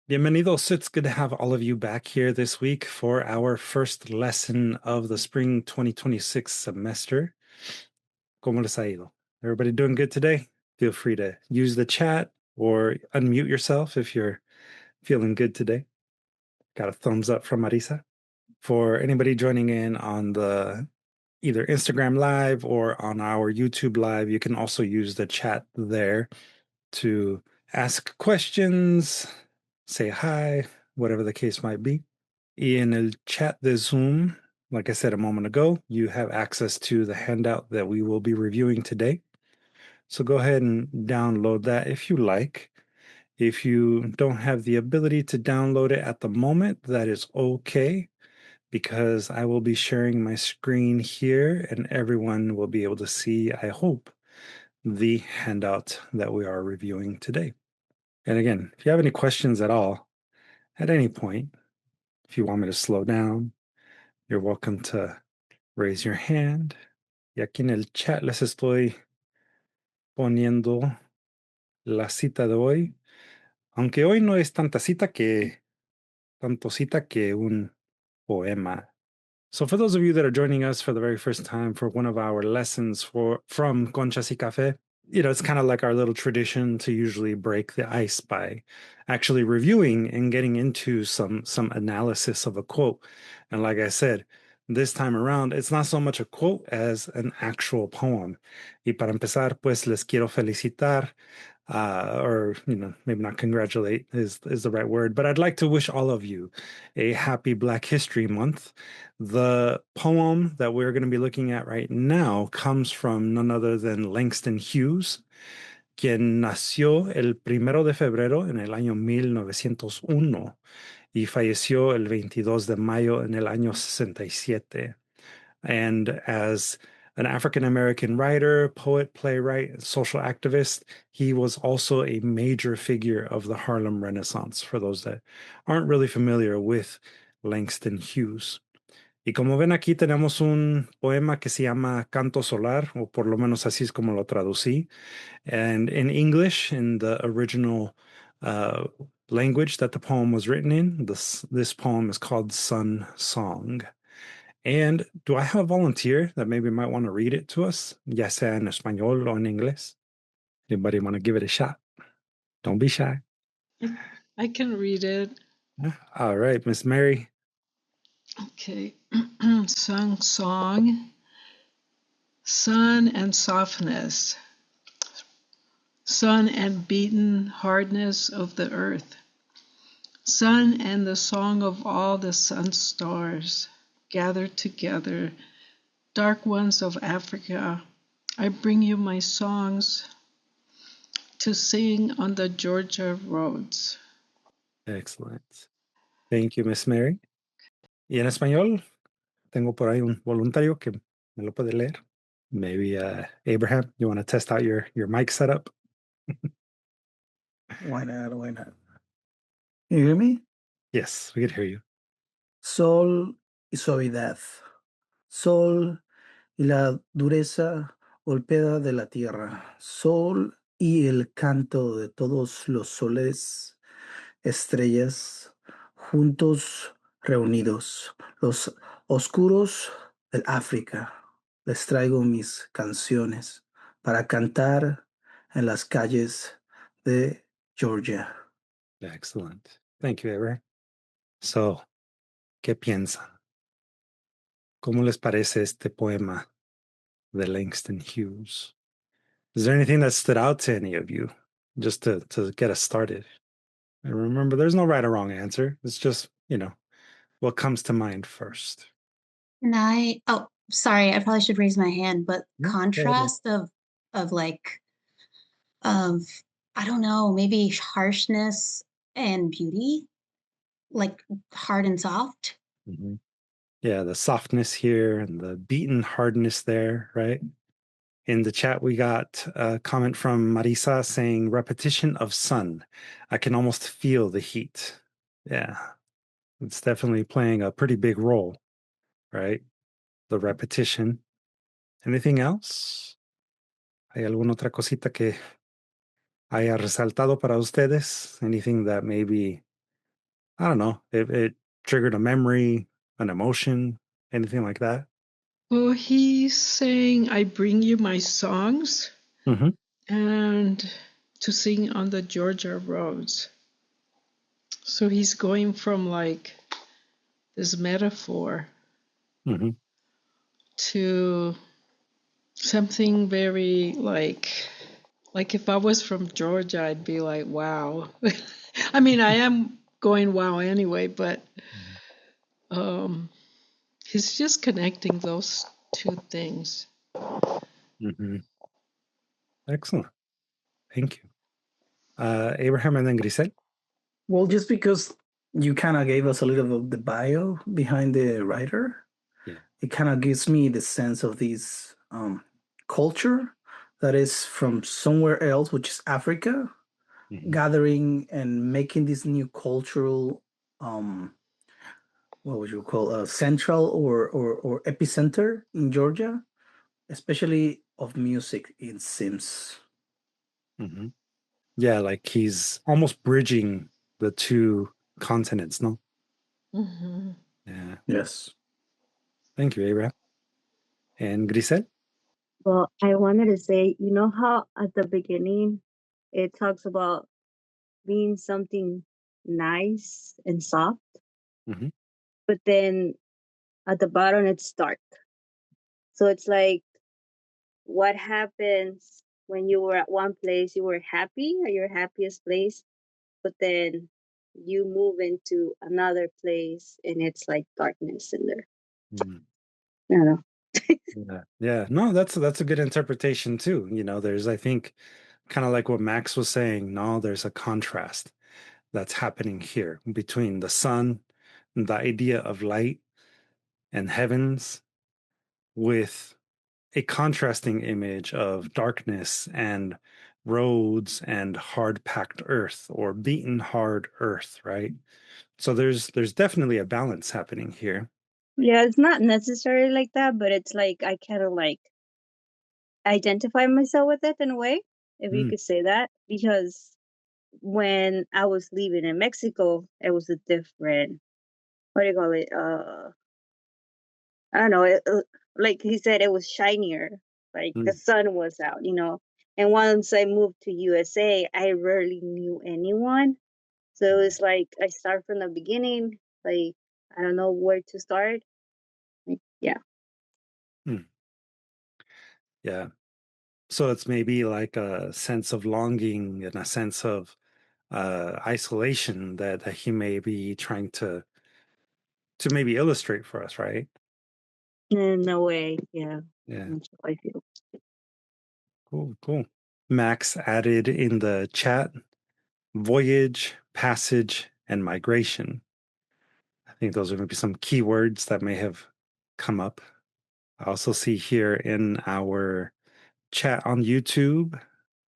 Bienvenidos. It's good to have all of you back here this week for our first lesson of the spring 2026 semester. ¿Cómo les ha ido? Everybody doing good today? Feel free to use the chat or unmute yourself if you're feeling good today. Got a thumbs up from Marisa. For anybody joining in on the either Instagram Live or on our YouTube Live, you can also use the chat there to ask questions, say hi, whatever the case might be. Y en el chat de Zoom, like I said a moment ago, you have access to the handout that we will be reviewing today. So go ahead and download that if you like. If you don't have the ability to download it at the moment, that is okay, because I will be sharing my screen here and everyone will be able to see, I hope, the handout that we are reviewing today. And again, if you have any questions at all, at any point, if you want me to slow down, you're welcome to raise your hand. Y aquí en el chat les estoy poniendo la cita de hoy, aunque hoy no es tanto cita que un poema. So for those of you that are joining us for the very first time for one of our lessons from Conchas y Café, it's kind of like our little tradition to usually break the ice by actually reviewing and getting into some analysis of a quote. And like I said, this time around, it's not so much a quote as an actual poem. Y para empezar, pues les quiero felicitar, or maybe not congratulate is the right word, but I'd like to wish all of you a happy Black History Month. The poem that we're going to be looking at right now comes from none other than Langston Hughes, quien nació el 1 de febrero en el año 1901 y falleció el 22 de mayo en el año 67. And as an African American writer, poet, playwright, and social activist, he was also a major figure of the Harlem Renaissance, for those that aren't really familiar with Langston Hughes. Y como ven aquí tenemos un poema que se llama Canto Solar, o por lo menos así es como lo traducí. And in English, in the original language that the poem was written in, this poem is called Sun Song. And do I have a volunteer that maybe might want to read it to us, ya sea en español o en inglés? Anybody want to give it a shot? Don't be shy. I can read it. All right, Miss Mary. Okay. Song. Sun and softness. Sun and beaten hardness of the earth. Sun and the song of all the sun stars gathered together. Dark ones of Africa, I bring you my songs to sing on the Georgia roads. Excellent. Thank you, Miss Mary. Y en español, tengo por ahí un voluntario que me lo puede leer. Maybe Abraham, you want to test out your mic setup? Why not? Why not? Can you hear me? Yes, we could hear you. Sol y suavidad. Sol y la dureza golpeada de la tierra. Sol y el canto de todos los soles, estrellas, juntos reunidos. Los oscuros del África. Les traigo mis canciones para cantar en las calles de Georgia. Excellent. Thank you, Abraham. So, ¿qué piensan? ¿Cómo les parece este poema de Langston Hughes? Is there anything that stood out to any of you, just to get us started? And remember, there's no right or wrong answer. It's just, what comes to mind first. Oh, sorry, I probably should raise my hand, but Yeah, contrast of like of I don't know, maybe harshness and beauty, like hard and soft. Mm-hmm. Yeah, the softness here and the beaten hardness there, right? In the chat, we got a comment from Marisa saying, repetition of sun. I can almost feel the heat. Yeah, it's definitely playing a pretty big role, right? The repetition. Anything else? ¿Hay alguna otra cosita que haya resaltado para ustedes? Anything that maybe I don't know, it triggered a memory, an emotion, anything like that? Well, he's saying, I bring you my songs Mm-hmm. and to sing on the Georgia roads. So he's going from like this metaphor Mm-hmm. to something very like if I was from Georgia, I'd be like, wow. I mean, I am going wow anyway, but um, he's just connecting those two things. Mm-hmm. Excellent. Thank you. Abraham and then Grisel. Well, just because you kind of gave us a little of the bio behind the writer, Yeah. it kind of gives me the sense of this culture that is from somewhere else, which is Africa, Mm-hmm. gathering and making this new cultural, um, what would you call a central or epicenter in Georgia, especially of music, it seems. Mm-hmm. Yeah, like he's almost bridging the two continents, no? Hmm. Yeah. Yes. Thank you, Abraham. And Grisel? Well, I wanted to say, you know how at the beginning it talks about being something nice and soft, Mm-hmm. but then at the bottom it's dark. So it's like what happens when you were at one place, you were happy at your happiest place, but then you move into another place and it's like darkness in there. Mm-hmm. I don't know. Yeah. Yeah. No, that's a good interpretation too. There's, I think, kind of like what Max was saying. No, there's a contrast that's happening here between the sun, the idea of light and heavens, with a contrasting image of darkness and roads and hard packed earth or beaten hard earth, right? So there's definitely a balance happening here. Yeah, it's not necessarily like that, but it's like I kind of like identify myself with it in a way, if you Mm, could say that, because when I was living in Mexico, it was a different, what do you call it? I don't know. Like he said, it was shinier. Like the mm, sun was out, you know. And once I moved to USA, I rarely knew anyone. So it's like I start from the beginning. Like I don't know where to start. Like, yeah. mm. Yeah. So it's maybe like a sense of longing and a sense of isolation that he may be trying to maybe illustrate for us, right? In a way, yeah. Yeah. That's how I feel. Cool, cool. Max added in the chat voyage, passage, and migration. I think those are maybe some keywords that may have come up. I also see here in our chat on YouTube,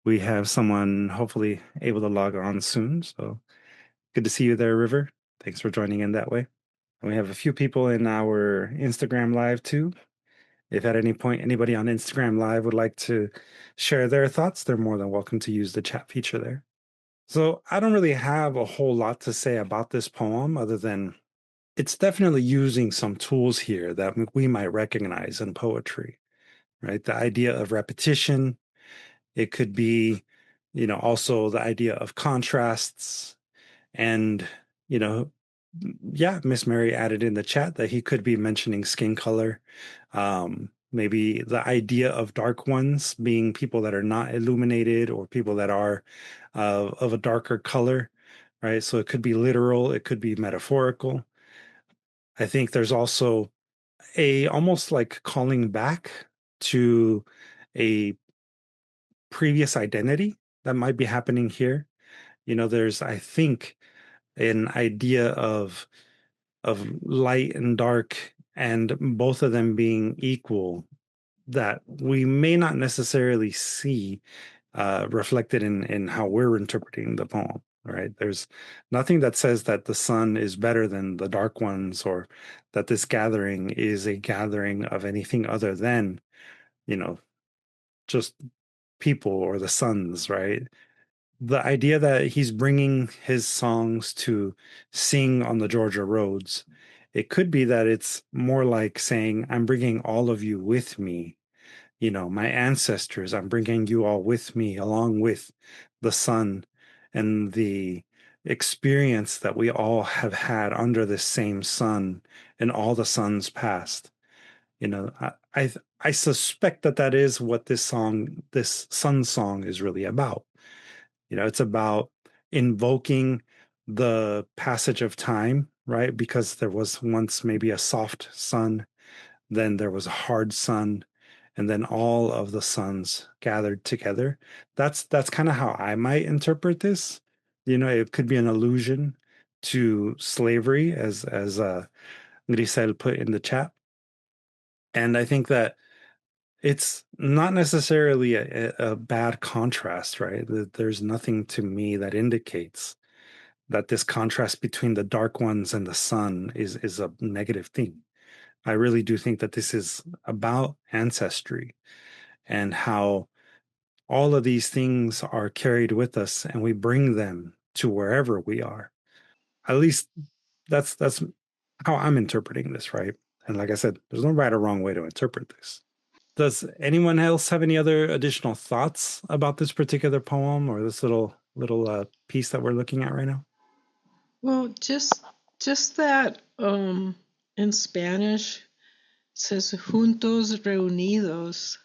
we have someone hopefully able to log on soon. So good to see you there, River. Thanks for joining in that way. And we have a few people in our Instagram live too. If at any point anybody on Instagram live would like to share their thoughts, they're more than welcome to use the chat feature there. So I don't really have a whole lot to say about this poem other than it's definitely using some tools here that we might recognize in poetry, right? The idea of repetition. It could be, also the idea of contrasts. And, you know, yeah, Miss Mary added in the chat that he could be mentioning skin color. Maybe the idea of dark ones being people that are not illuminated or people that are of a darker color, right? So it could be literal, it could be metaphorical. I think there's also a almost like calling back to a previous identity that might be happening here. There's, I think, an idea of light and dark and both of them being equal that we may not necessarily see reflected in how we're interpreting the poem. Right? There's nothing that says that the sun is better than the dark ones, or that this gathering is a gathering of anything other than, you know, just people or the suns, right? the idea that he's bringing his songs to sing on the Georgia roads, it could be that it's more like saying, I'm bringing all of you with me. You know, my ancestors, I'm bringing you all with me, along with the sun and the experience that we all have had under the same sun and all the suns past. You know, I suspect that that is what this song, this sun song, is really about. You know, it's about invoking the passage of time, right? Because there was once maybe a soft sun, then there was a hard sun, and then all of the suns gathered together. That's kind of how I might interpret this. You know, it could be an allusion to slavery, as Grisel put in the chat. And I think that it's not necessarily a bad contrast, right? There's nothing to me that indicates that this contrast between the dark ones and the sun is a negative thing. I really do think that this is about ancestry and how all of these things are carried with us and we bring them to wherever we are. At least that's how I'm interpreting this, right? And like I said, there's no right or wrong way to interpret this. Does anyone else have any other additional thoughts about this particular poem or this little piece that we're looking at right now? Well, just that in Spanish it says juntos reunidos,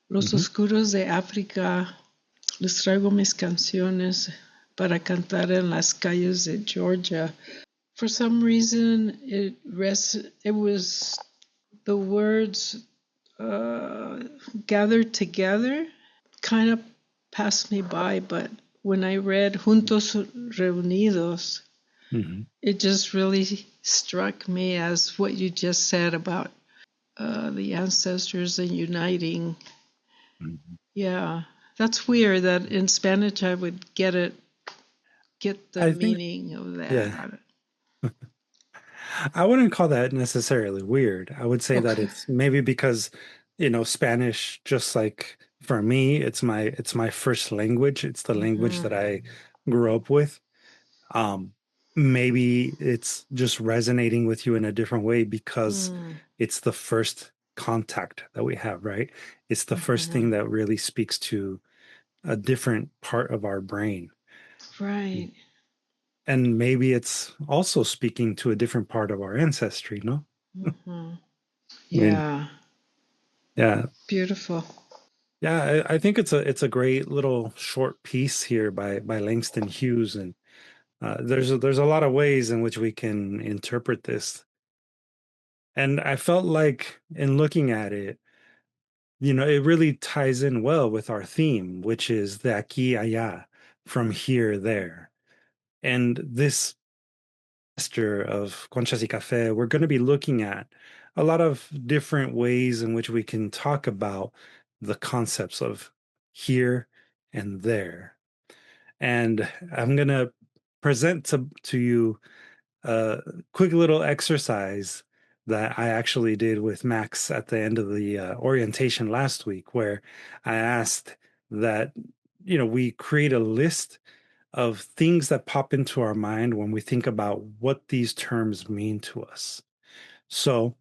los oscuros de África, les traigo mis canciones para cantar en las calles de Georgia. For some reason, it was the words gathered together kind of passed me by, but when I read Juntos Reunidos, it just really struck me as what you just said about the ancestors and uniting. Yeah, that's weird that in Spanish I would get the meaning of that. Yeah. I wouldn't call that necessarily weird. I would say that it's maybe because, you know, Spanish, just like for me, it's my first language. It's the language that I grew up with. Maybe it's just resonating with you in a different way because it's the first contact that we have, right? It's the first thing that really speaks to a different part of our brain. Right. And maybe it's also speaking to a different part of our ancestry, no? Yeah. Yeah. Beautiful. Yeah, I think it's a great little short piece here by Langston Hughes, and there's a lot of ways in which we can interpret this. And I felt like in looking at it, you know, it really ties in well with our theme, which is de aquí allá, from here there. And this semester of Conchas y Café, we're going to be looking at a lot of different ways in which we can talk about the concepts of here and there. And I'm going to present to you a quick little exercise that I actually did with Max at the end of the orientation last week, where I asked that, you know, we create a list of things that pop into our mind when we think about what these terms mean to us. So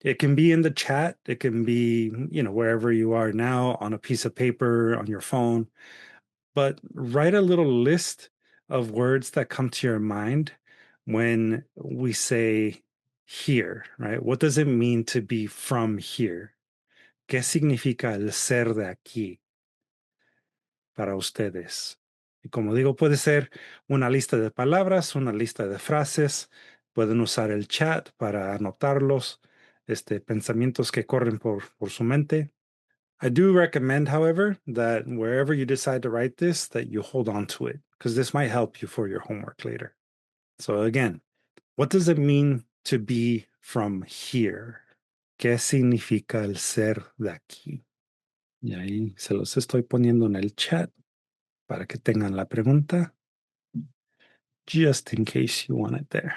it can be in the chat, it can be, you know, wherever you are now on a piece of paper, on your phone, but write a little list of words that come to your mind when we say here, right? What does it mean to be from here? ¿Qué significa el ser de aquí para ustedes? Y como digo, puede ser una lista de palabras, una lista de frases. Pueden usar el chat para anotarlos, pensamientos que corren por su mente. I do recommend, however, that wherever you decide to write this, that you hold on to it, because this might help you for your homework later. So again, what does it mean to be from here? ¿Qué significa el ser de aquí? Y ahí se los estoy poniendo en el chat para que tengan la pregunta, just in case you want it there.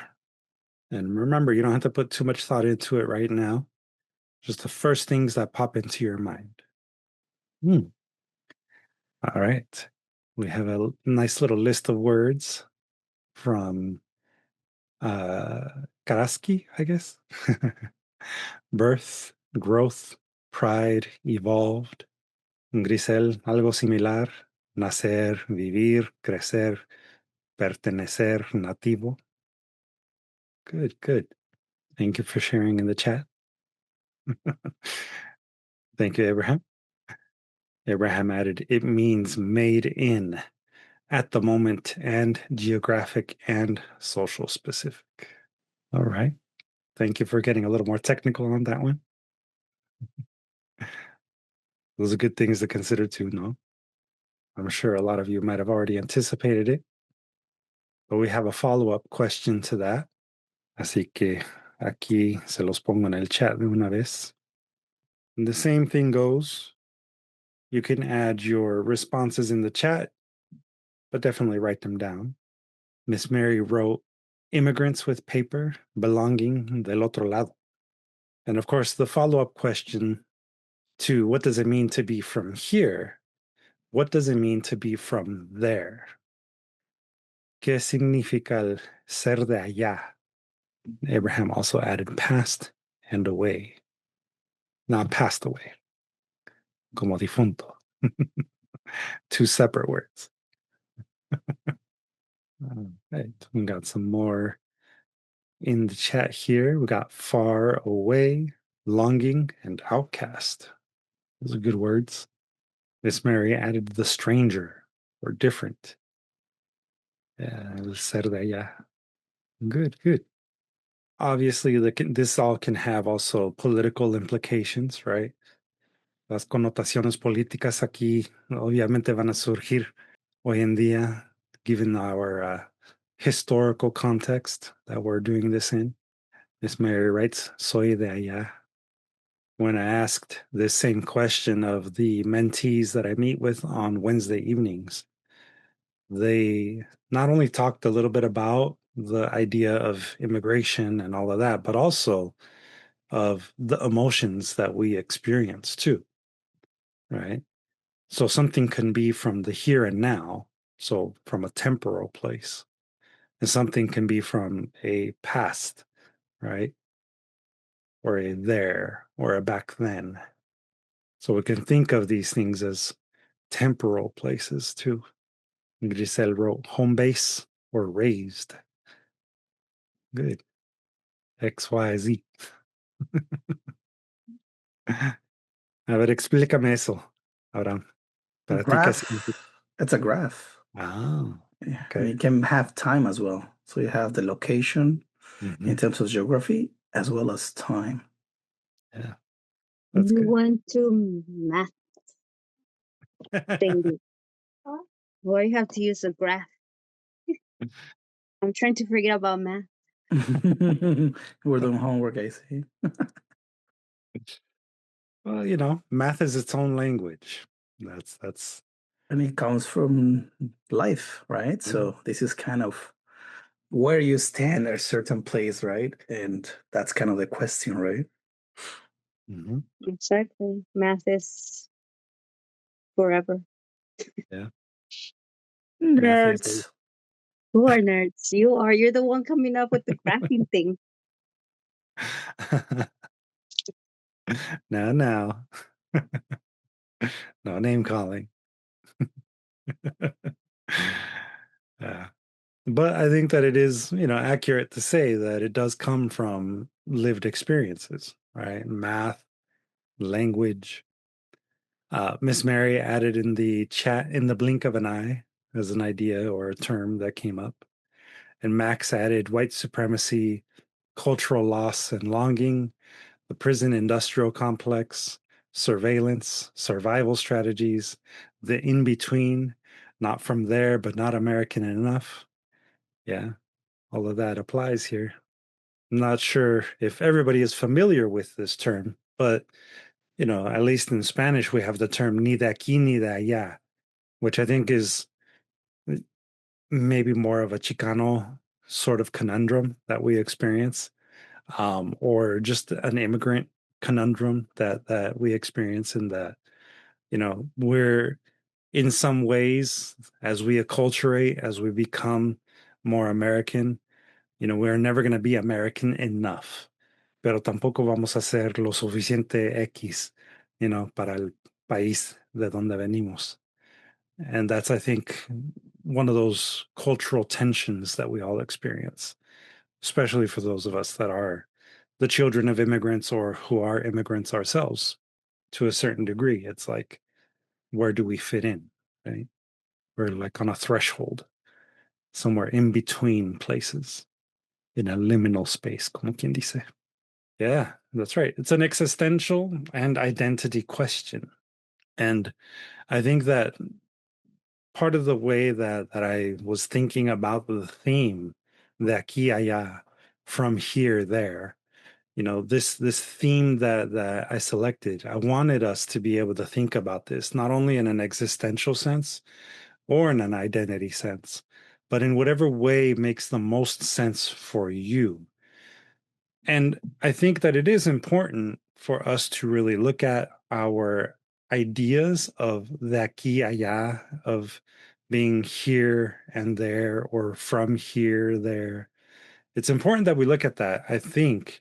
And remember, you don't have to put too much thought into it right now. Just the first things that pop into your mind. All right. We have a nice little list of words from Karaski, I guess. Birth, growth, pride, evolved. Grisel, algo similar. Nacer, vivir, crecer, pertenecer, nativo. Good, good. Thank you for sharing in the chat. Thank you, Abraham. Abraham added, it means made in, at the moment, and geographic and social specific. All right. Thank you for getting a little more technical on that one. Those are good things to consider too, no? I'm sure a lot of you might have already anticipated it, but we have a follow-up question to that. Así que aquí se los pongo en el chat de una vez. And the same thing goes. You can add your responses in the chat, but definitely write them down. Miss Mary wrote, immigrants with paper belonging del otro lado. And of course, the follow-up question to what does it mean to be from here? What does it mean to be from there? ¿Qué significa el ser de allá? Abraham also added past and away. Not passed away, como difunto. Two separate words. All right, we got some more in the chat here. We got far away, longing, and outcast. Those are good words. Miss Mary added the stranger or different. El ser de allá. Good, good. Obviously, this all can have also political implications, right? Las connotaciones políticas aquí obviamente van a surgir hoy en día, given our historical context that we're doing this in. Miss Mary writes, soy de allá. When I asked this same question of the mentees that I meet with on Wednesday evenings, they not only talked a little bit about the idea of immigration and all of that, but also of the emotions that we experience too, right? So something can be from the here and now, so from a temporal place, and something can be from a past, right? Or a there, or a back then. So we can think of these things as temporal places too. Grisel wrote home base or raised. Good. XYZ. A ver, explícame eso, Abraham. Para ti, ¿qué significa? Graph. It's a graph. Ah, Yeah. okay. And you can have time as well. So you have the location in terms of geography as well as time. Yeah. That's You good. went to math thingy. Why you have to use a graph? I'm trying to forget about math. We're doing homework, I see. Well, you know, math is its own language. That's And it comes from life, right? So this is kind of where you stand at a certain place, right? And that's kind of the question, right? mhm. Exactly. Math is forever. Yeah. Math is Nerds. Who are nerds? You are. You're the one coming up with the graphing thing. now. No name calling. Yeah. But I think that it is, you know, accurate to say that it does come from lived experiences, right? Math, language. Miss Mary added in the chat in the blink of an eye as an idea or a term that came up. And Max added white supremacy, cultural loss and longing, the prison industrial complex, surveillance, survival strategies, the in between, not from there, but not American enough. Yeah, all of that applies here. I'm not sure if everybody is familiar with this term, but you know, at least in Spanish, we have the term ni de aquí ni de allá, which I think is maybe more of a Chicano sort of conundrum that we experience, or just an immigrant conundrum that we experience in that, you know, we're in some ways, as we acculturate, as we become more American, we're never going to be American enough, pero tampoco vamos a ser lo suficiente X, para el país de donde venimos. And that's, I think, one of those cultural tensions that we all experience, especially for those of us that are the children of immigrants or who are immigrants ourselves to a certain degree. It's like, where do we fit in, right? We're like on a threshold, somewhere in between places, in a liminal space, como quien dice. Yeah, that's right. It's an existential and identity question. And I think that part of the way that I was thinking about the theme, de aquí allá, from here there, this theme that I selected, I wanted us to be able to think about this not only in an existential sense or in an identity sense, but in whatever way makes the most sense for you. And I think that it is important for us to really look at our ideas of de aquí allá, of being here and there, or from here, there. It's important that we look at that, I think,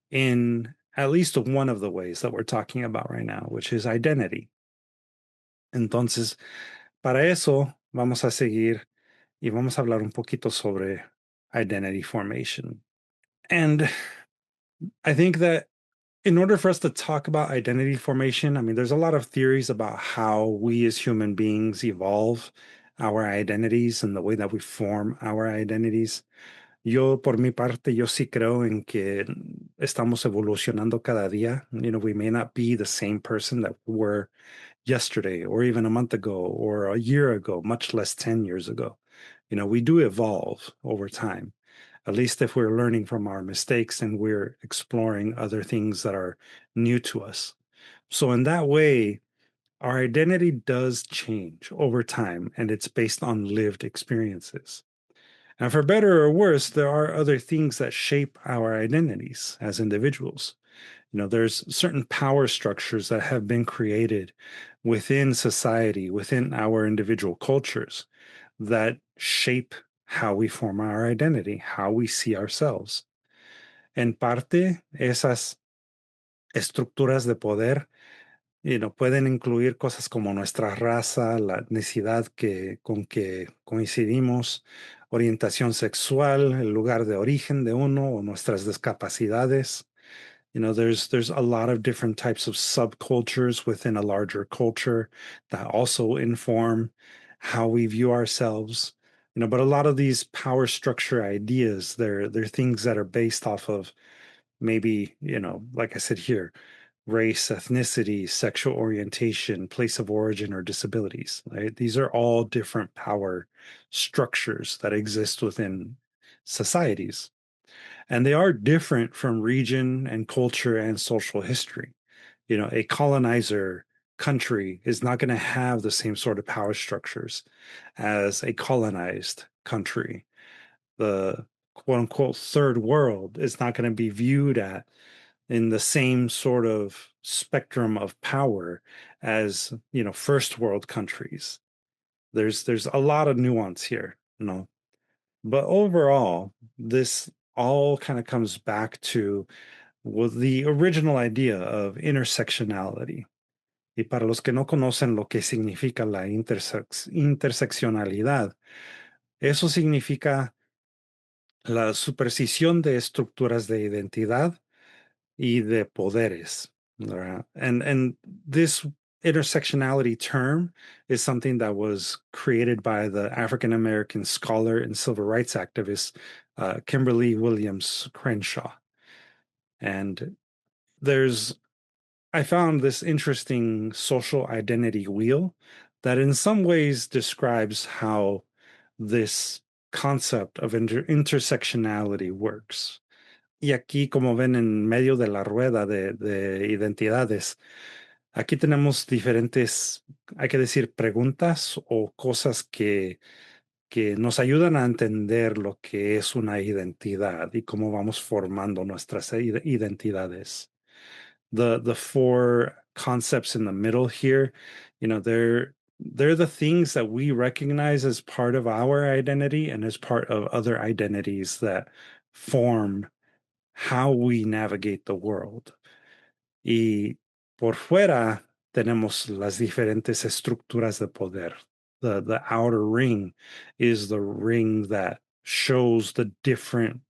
in at least one of the ways that we're talking about right now, which is identity. Entonces, para eso vamos a seguir y vamos a hablar un poquito sobre identity formation. And I think that in order for us to talk about identity formation, I mean, there's a lot of theories about how we as human beings evolve our identities and the way that we form our identities. Yo, por mi parte, yo sí creo en que estamos evolucionando cada día. We may not be the same person that we were yesterday or even a month ago or a year ago, much less 10 years ago. We do evolve over time, at least if we're learning from our mistakes and we're exploring other things that are new to us. So in that way, our identity does change over time, and it's based on lived experiences. And for better or worse, there are other things that shape our identities as individuals. There's certain power structures that have been created within society, within our individual cultures, that shape how we form our identity, how we see ourselves. En parte, esas estructuras de poder, pueden incluir cosas como nuestra raza, la etnicidad con que coincidimos, orientación sexual, el lugar de origen de uno o nuestras discapacidades. There's a lot of different types of subcultures within a larger culture that also inform how we view ourselves. But a lot of these power structure ideas, they're things that are based off of maybe, like I said here, race, ethnicity, sexual orientation, place of origin, or disabilities, right? These are all different power structures that exist within societies. And they are different from region and culture and social history. A colonizer country is not going to have the same sort of power structures as a colonized country. The quote unquote third world is not going to be viewed at in the same sort of spectrum of power as, first world countries. There's a lot of nuance here, But overall, this all kind of comes back to the original idea of intersectionality. Y para los que no conocen lo que significa la interseccionalidad, eso significa la superposición de estructuras de identidad y de poderes. And this intersectionality term is something that was created by the African American scholar and civil rights activist Kimberly Williams Crenshaw. And I found this interesting social identity wheel that in some ways describes how this concept of intersectionality works. Y aquí, como ven en medio de la rueda de identidades, aquí tenemos diferentes, hay que decir, preguntas o cosas que nos ayudan a entender lo que es una identidad y cómo vamos formando nuestras identidades. The four concepts in the middle here, they're they're the things that we recognize as part of our identity and as part of other identities that form how we navigate the world. Y por fuera tenemos las diferentes estructuras de poder. The outer ring is the ring that shows the different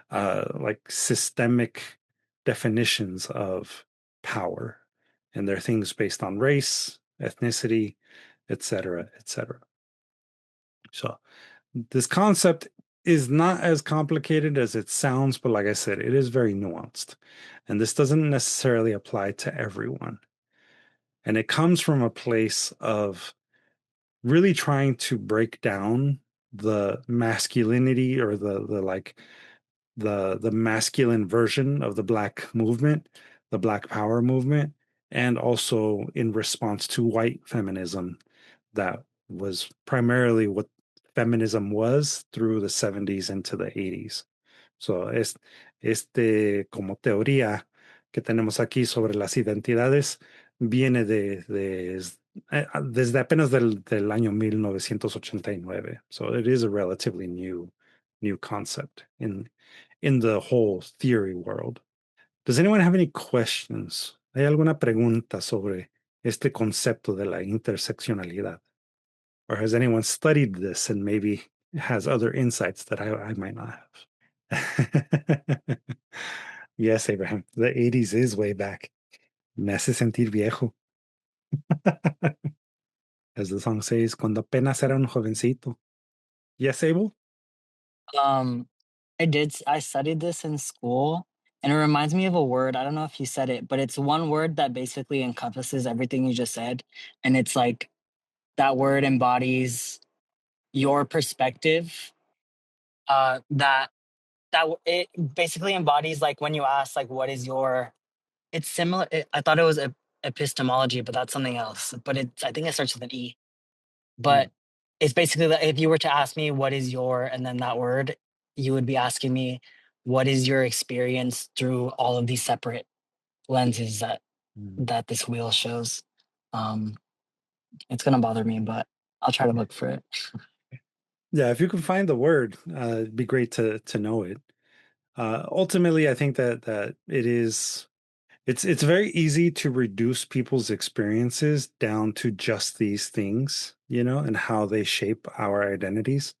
like systemic definitions of power. And they're things based on race, ethnicity, etc., etc. So this concept is not as complicated as it sounds, but like I said, it is very nuanced. And this doesn't necessarily apply to everyone. And it comes from a place of really trying to break down the masculinity or the like the masculine version of the Black movement, the Black Power movement, and also in response to white feminism that was primarily what feminism was through the 70s into the 80s. So, como teoría que tenemos aquí sobre las identidades viene desde apenas del año 1989. So it is a relatively new concept in the whole theory world. Does anyone have any questions? ¿Hay alguna pregunta sobre este concepto de la interseccionalidad? Or has anyone studied this and maybe has other insights that I might not have? Yes, Abraham. The 80s is way back. Me hace sentir viejo. As the song says, cuando apenas era un jovencito. Yes, Abel? Um, I studied this in school, and it reminds me of a word. I don't know if you said it, but it's one word that basically encompasses everything you just said. And it's like that word embodies your perspective. It basically embodies like when you ask like what is your it's similar. I thought it was epistemology, but that's something else. But I think it starts with an E. But it's basically that if you were to ask me what is your and then that word, you would be asking me what is your experience through all of these separate lenses that this wheel shows. It's gonna bother me, but I'll try to look for it. Yeah, if you can find the word, it'd be great to know it. Ultimately, I think that it's very easy to reduce people's experiences down to just these things, and how they shape our identities.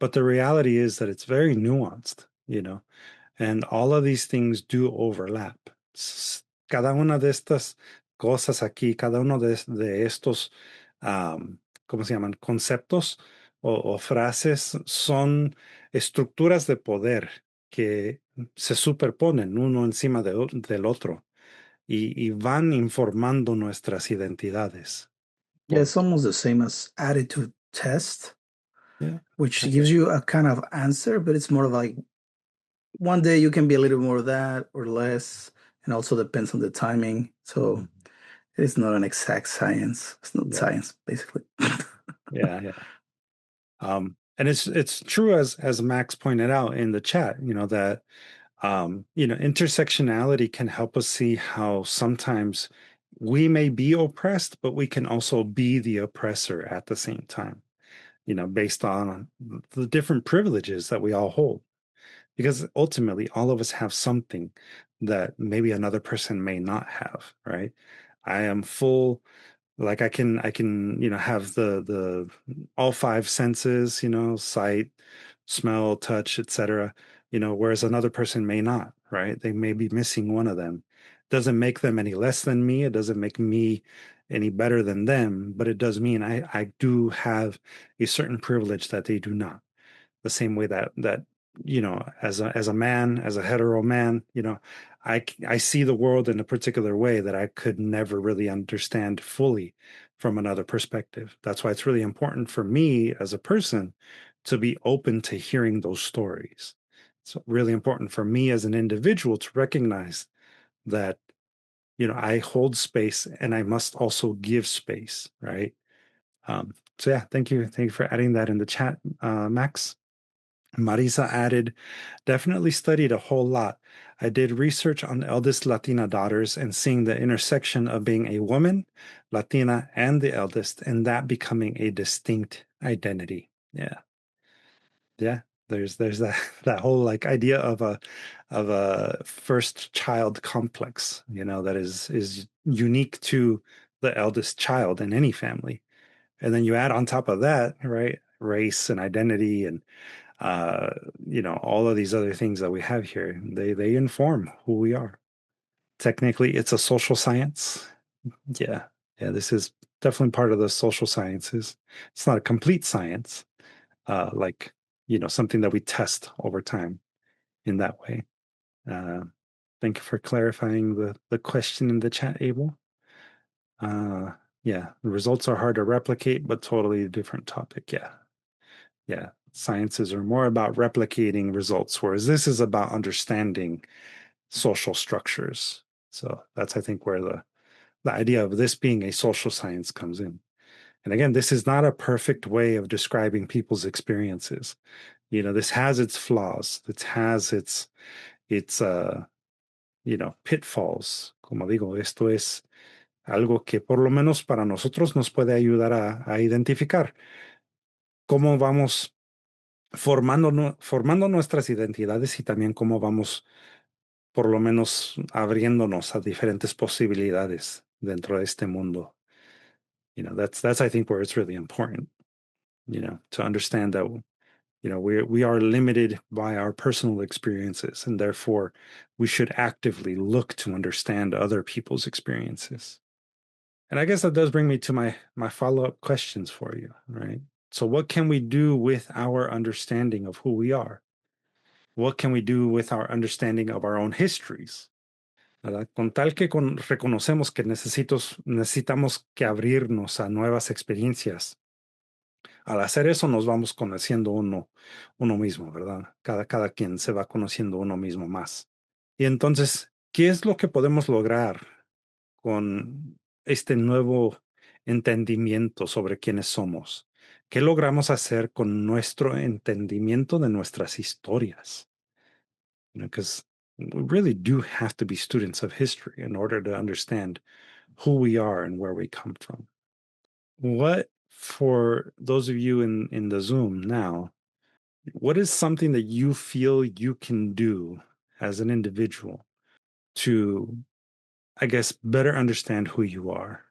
But the reality is that it's very nuanced. And all of these things do overlap. Cada una de estas cosas aquí, cada uno de estos, ¿cómo se llaman? Conceptos o frases son estructuras de poder que se superponen uno encima del otro y van informando nuestras identidades. Yeah, it's almost the same as attitude test, Yeah. which gives you a kind of answer, but it's more like one day you can be a little more of that or less, and also depends on the timing. So it's not an exact science. It's not science, basically. Yeah. And it's true as Max pointed out in the chat, that intersectionality can help us see how sometimes we may be oppressed, but we can also be the oppressor at the same time, based on the different privileges that we all hold. Because ultimately, all of us have something that maybe another person may not have, right? I am full, like I can have the all five senses, sight, smell, touch, etc. Whereas another person may not, right? They may be missing one of them. Doesn't make them any less than me. It doesn't make me any better than them, but it does mean I do have a certain privilege that they do not. The same way that as a man, as a hetero man, I see the world in a particular way that I could never really understand fully from another perspective. That's why it's really important for me as a person to be open to hearing those stories. It's really important for me as an individual to recognize that I hold space and I must also give space, right? So yeah, thank you for adding that in the chat, Max. Marisa added, definitely studied a whole lot. I did research on eldest Latina daughters and seeing the intersection of being a woman, Latina, and the eldest, and that becoming a distinct identity. Yeah. Yeah. There's that that whole like idea of a first child complex, that is unique to the eldest child in any family. And then you add on top of that, right, race and identity and uh, all of these other things that we have here, they inform who we are. Technically, it's a social science. Yeah. Yeah, this is definitely part of the social sciences. It's not a complete science, like, something that we test over time in that way. Uh, thank you for clarifying the question in the chat, Abel. Yeah, the results are hard to replicate, but totally different topic. Yeah. Yeah. Sciences are more about replicating results, whereas this is about understanding social structures. So that's, I think, where the idea of this being a social science comes in. And again, this is not a perfect way of describing people's experiences. This has its flaws. It has its pitfalls. Como digo, esto es algo que por lo menos para nosotros nos puede ayudar a identificar cómo vamos formando nuestras identidades y también cómo vamos por lo menos abriéndonos a diferentes posibilidades dentro de este mundo. That's I think where it's really important, to understand that we are limited by our personal experiences, and therefore we should actively look to understand other people's experiences. And I guess that does bring me to my follow-up questions for you, right? So what can we do with our understanding of who we are? What can we do with our understanding of our own histories? ¿Verdad? Con tal que reconocemos que necesitamos que abrirnos a nuevas experiencias. Al hacer eso nos vamos conociendo uno mismo, ¿verdad? Cada quien se va conociendo uno mismo más. Y entonces, ¿qué es lo que podemos lograr con este nuevo entendimiento sobre quiénes somos? ¿Qué logramos hacer con nuestro entendimiento de nuestras historias? Because we really do have to be students of history in order to understand who we are and where we come from. What, for those of you in the Zoom now, what is something that you feel you can do as an individual to, I guess, better understand who you are?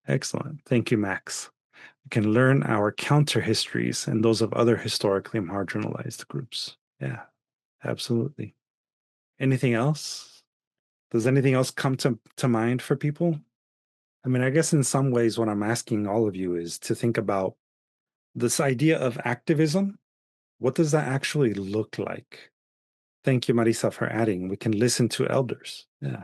Excellent. Thank you, Max. We can learn our counter histories and those of other historically marginalized groups. Yeah, absolutely. Anything else? Does anything else come to mind for people? I mean, I guess in some ways, what I'm asking all of you is to think about this idea of activism. What does that actually look like? Thank you, Marisa, for adding. We can listen to elders. Yeah.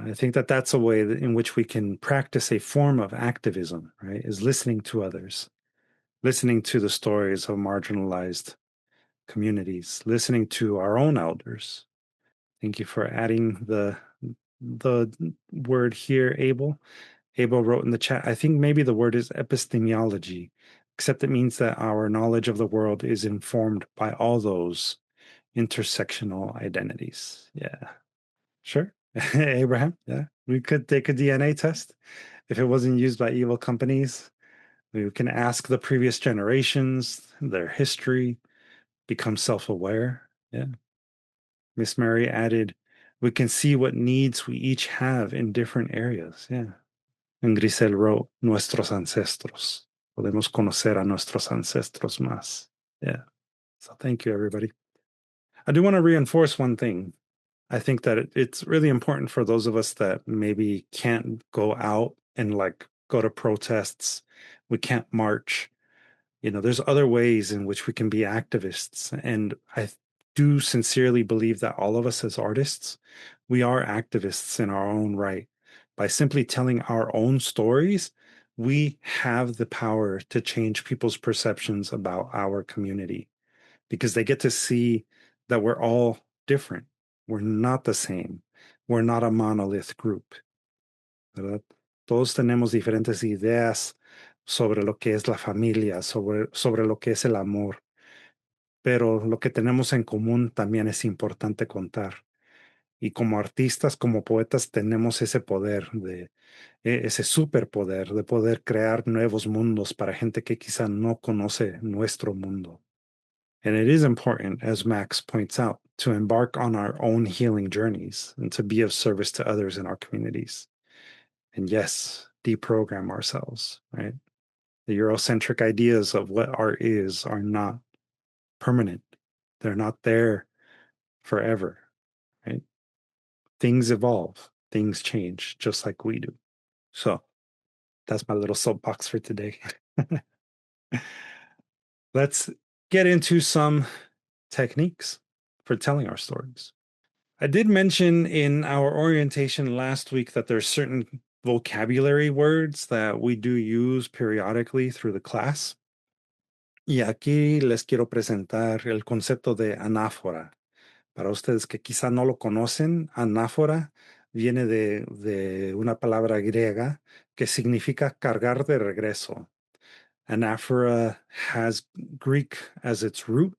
I think that that's a way in which we can practice a form of activism, right? Is listening to others, listening to the stories of marginalized communities, listening to our own elders. Thank you for adding the word here, Abel. Abel wrote in the chat, I think maybe the word is epistemology, except it means that our knowledge of the world is informed by all those intersectional identities. Yeah, sure. Abraham, yeah. We could take a DNA test if it wasn't used by evil companies. We can ask the previous generations, their history, become self aware. Yeah. Miss Mary added, we can see what needs we each have in different areas. Yeah. And Grisel wrote, nuestros ancestros. Podemos conocer a nuestros ancestros más. Yeah. So thank you, everybody. I do want to reinforce one thing. I think that it's really important for those of us that maybe can't go out and like go to protests. We can't march. There's other ways in which we can be activists. And I do sincerely believe that all of us as artists, we are activists in our own right. By simply telling our own stories, we have the power to change people's perceptions about our community because they get to see that we're all different. We're not the same. We're not a monolith group. ¿Verdad? Todos tenemos diferentes ideas sobre lo que es la familia, sobre lo que es el amor. pero lo que tenemos en común también es importante contar. Y como artistas, como poetas, tenemos ese poder ese superpoder de poder crear nuevos mundos para gente que quizá no conoce nuestro mundo. And it is important, as Max points out, to embark on our own healing journeys and to be of service to others in our communities. And yes, deprogram ourselves, right? The Eurocentric ideas of what art is are not permanent. They're not there forever, right? Things evolve, things change, just like we do. So that's my little soapbox for today. Let's get into some techniques for telling our stories. I did mention in our orientation last week that there's certain vocabulary words that we do use periodically through the class. Y aquí les quiero presentar el concepto de anáfora. Para ustedes que quizá no lo conocen, anáfora viene de una palabra griega que significa cargar de regreso. Anaphora has Greek as its root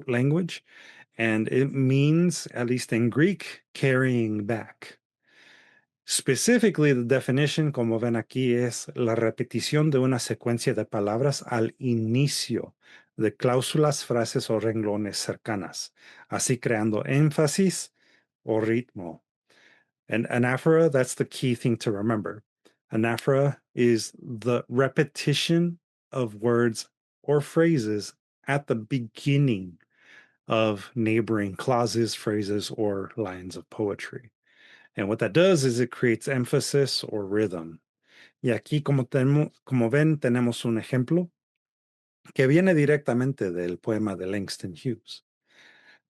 language, and it means, at least in Greek, carrying back. Specifically, the definition, como ven aquí, es la repetición de una secuencia de palabras al inicio de cláusulas, frases o renglones cercanas, así creando énfasis o ritmo. And anaphora, that's the key thing to remember. Anaphora is the repetition of words or phrases at the beginning of neighboring clauses, phrases, or lines of poetry. And what that does is it creates emphasis or rhythm. Y aquí, como ven, tenemos un ejemplo que viene directamente del poema de Langston Hughes.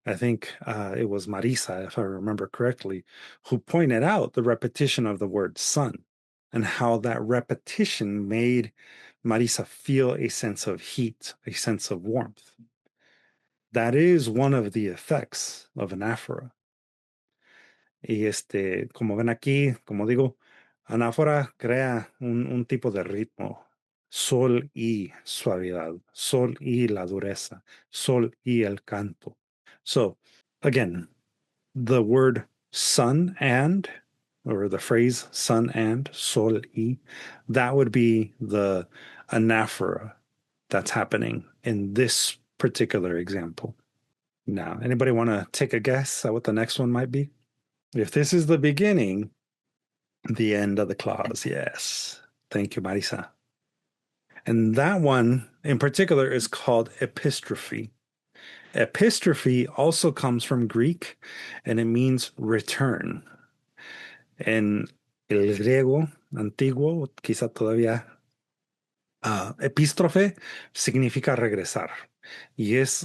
I think it was Marisa, if I remember correctly, who pointed out the repetition of the word sun and how that repetition made Marisa feel a sense of heat, a sense of warmth. That is one of the effects of anaphora. Y como ven aquí, como digo, anaphora crea un tipo de ritmo, sol y suavidad, sol y la dureza, sol y el canto. So, again, the word sun and, or the phrase sun and, sol y, that would be the anaphora that's happening in this particular example. Now, anybody want to take a guess at what the next one might be? If this is the beginning, the end of the clause, yes. Thank you, Marisa. And that one in particular is called epistrophe. Epistrophe also comes from Greek and it means return. En el griego antiguo, quizá todavía, epístrofe significa regresar. Y es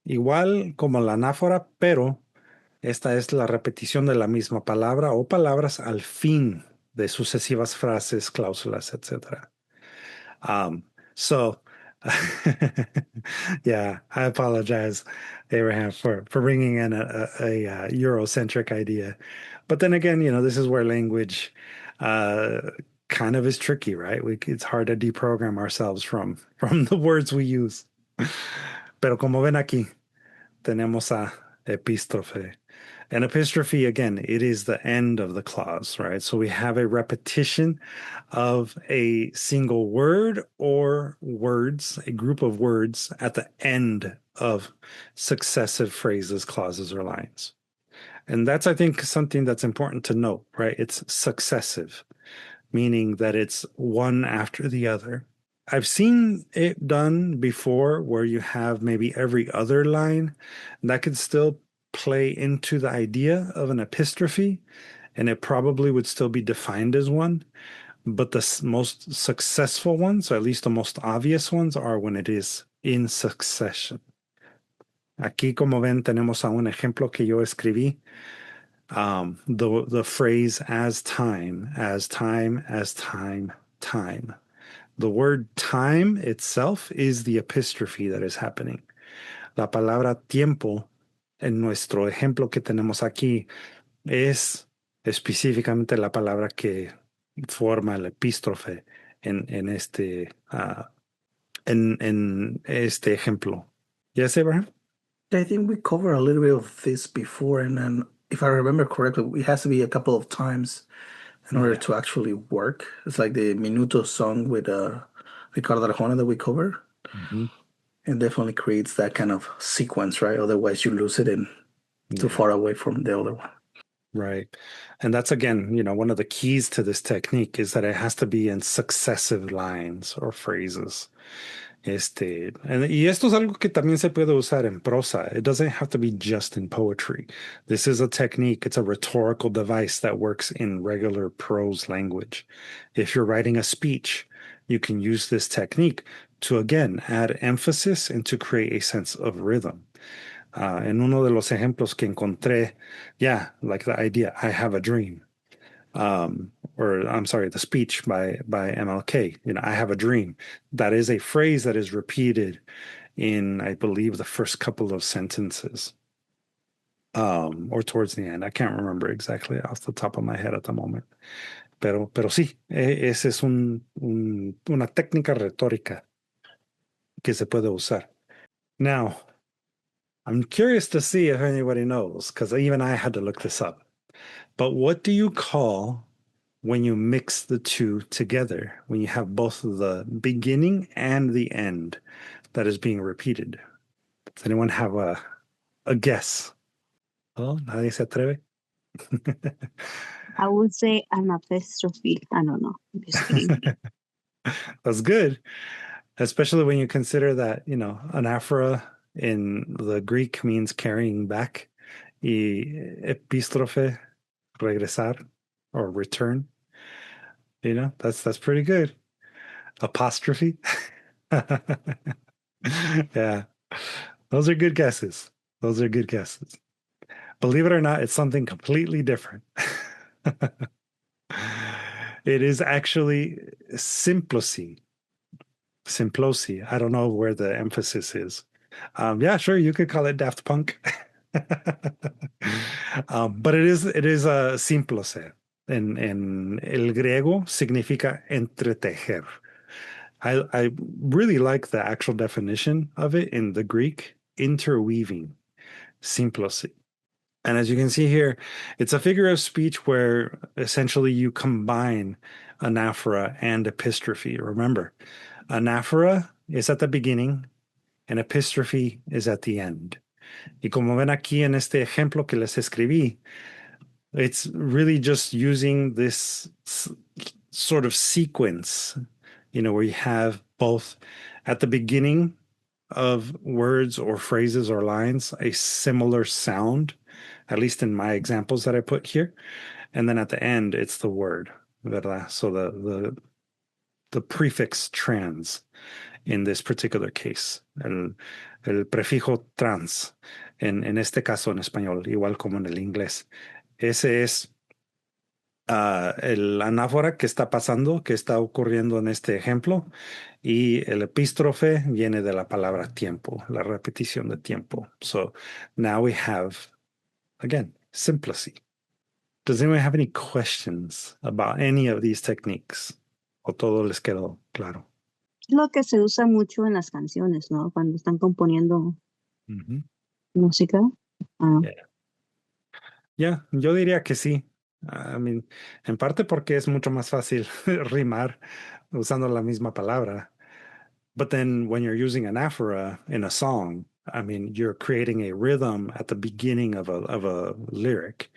igual como la anáfora, pero esta es la repetición de la misma palabra o palabras al fin de sucesivas frases, cláusulas, etc. So, yeah, I apologize, Abraham, for bringing in a Eurocentric idea. But then again, this is where language kind of is tricky, right? It's hard to deprogram ourselves from the words we use. Pero como ven aquí, tenemos a epístrofe. And epistrophe, again, it is the end of the clause, right? So we have a repetition of a single word or words, a group of words at the end of successive phrases, clauses, or lines. And that's, I think, something that's important to note, right? It's successive, meaning that it's one after the other. I've seen it done before where you have maybe every other line. That could still play into the idea of an epistrophe, and it probably would still be defined as one. But the most successful ones, or at least the most obvious ones, are when it is in succession. Aquí, como ven, tenemos a un ejemplo que yo escribí. The phrase as time, as time, as time, time. The word time itself is the epistrophe that is happening. La palabra tiempo, en nuestro ejemplo que tenemos aquí, es específicamente la palabra que forma el epístrofe en este ejemplo. Yes, Abraham? I think we covered a little bit of this before, and then if I remember correctly, it has to be a couple of times in order to actually work. It's like the Minuto song with Ricardo Arjona that we covered. Mm-hmm. It definitely creates that kind of sequence, right? Otherwise, you lose it and too far away from the other one. Right. And that's again, one of the keys to this technique is that it has to be in successive lines or phrases. Y esto es algo que también se puede usar en prosa. It doesn't have to be just in poetry. This is a technique, it's a rhetorical device that works in regular prose language. If you're writing a speech, you can use this technique to again add emphasis and to create a sense of rhythm. En uno de los ejemplos que encontré, like the idea, I have a dream. Or I'm sorry, the speech by MLK, I have a dream. That is a phrase that is repeated in, I believe, the first couple of sentences. Or towards the end. I can't remember exactly off the top of my head at the moment. Pero sí, esa es una técnica retórica que se puede usar. Now, I'm curious to see if anybody knows, because even I had to look this up. But what do you call when you mix the two together, when you have both the beginning and the end that is being repeated? Does anyone have a guess? Oh, nadie se atreve? I would say an apostrophe. I don't know. I'm just kidding. That's good, especially when you consider that, anaphora in the Greek means carrying back, y epistrophe, regresar or return. That's pretty good. Apostrophe. Yeah. Those are good guesses. Those are good guesses. Believe it or not, it's something completely different. It is actually Symploce. Symploce. I don't know where the emphasis is. Yeah, sure, you could call it Daft Punk. But it is a Symploce. En el griego significa entretejer. I really like the actual definition of it in the Greek, interweaving, Symploce. And as you can see here, it's a figure of speech where essentially you combine anaphora and epistrophe. Remember, anaphora is at the beginning and epistrophe is at the end. Y como ven aquí en este ejemplo que les escribí, it's really just using this sort of sequence, where you have both at the beginning of words or phrases or lines a similar sound, at least in my examples that I put here, and then at the end it's the word, ¿verdad? So the prefix trans in this particular case, el prefijo trans, en este caso en español, igual como en el inglés. Ese es el anáfora que está pasando, que está ocurriendo en este ejemplo, y el epístrofe viene de la palabra tiempo, la repetición de tiempo. So now we have, again, Symploce. Does anyone have any questions about any of these techniques? ¿O todo les quedó claro? Lo que se usa mucho en las canciones, ¿no? Cuando están componiendo música. Yeah, yo diría que sí. I mean, en parte porque es mucho más fácil rimar usando la misma palabra. But then when you're using anaphora in a song, I mean, you're creating a rhythm at the beginning of a lyric.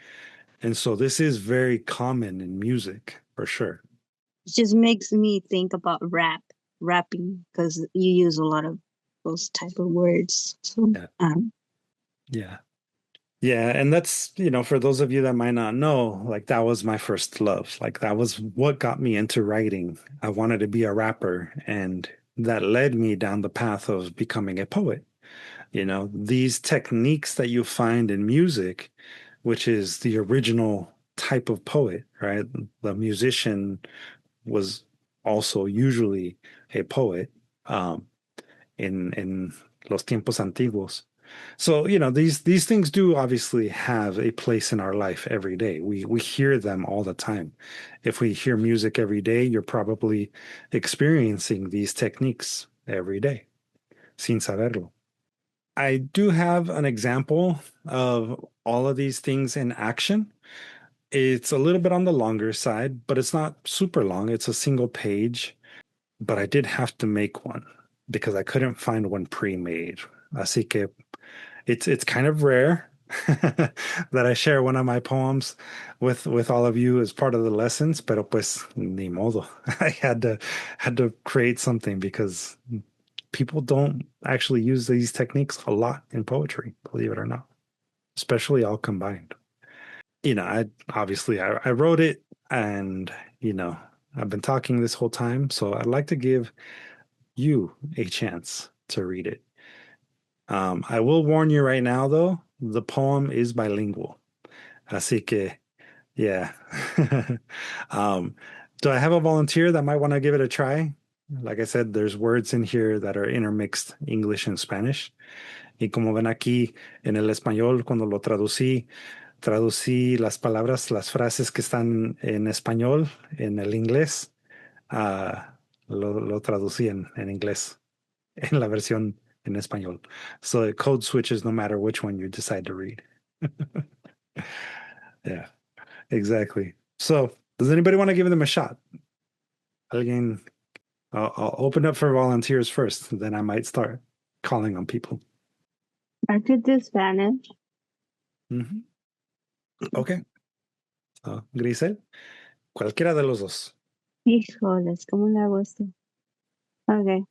And so this is very common in music, for sure. It just makes me think about rapping, because you use a lot of those type of words. So, Yeah. Yeah, and that's, for those of you that might not know, like that was my first love. Like that was what got me into writing. I wanted to be a rapper, and that led me down the path of becoming a poet. These techniques that you find in music, which is the original type of poet, right? The musician was also usually a poet in los tiempos antiguos. So, these things do obviously have a place in our life every day. We hear them all the time. If we hear music every day, you're probably experiencing these techniques every day, sin saberlo. I do have an example of all of these things in action. It's a little bit on the longer side, but it's not super long. It's a single page, but I did have to make one because I couldn't find one pre-made. Así que it's kind of rare that I share one of my poems with all of you as part of the lessons, pero pues ni modo. I had to create something because people don't actually use these techniques a lot in poetry, believe it or not, especially all combined. I obviously I wrote it, and I've been talking this whole time, so I'd like to give you a chance to read it. I will warn you right now, though, the poem is bilingual. Así que, yeah. Do I have a volunteer that might want to give it a try? Like I said, there's words in here that are intermixed English and Spanish. Y como ven aquí en el español, cuando lo traducí las palabras, las frases que están en español, en el inglés, lo traducí en inglés, en la versión en español. So it code switches no matter which one you decide to read. Yeah, exactly. So does anybody want to give them a shot? Again, I'll open up for volunteers first, then I might start calling on people. I could do Spanish. Mm-hmm. Okay. So, Grisel, cualquiera de los dos. Híjoles, ¿cómo le hago esto? Okay.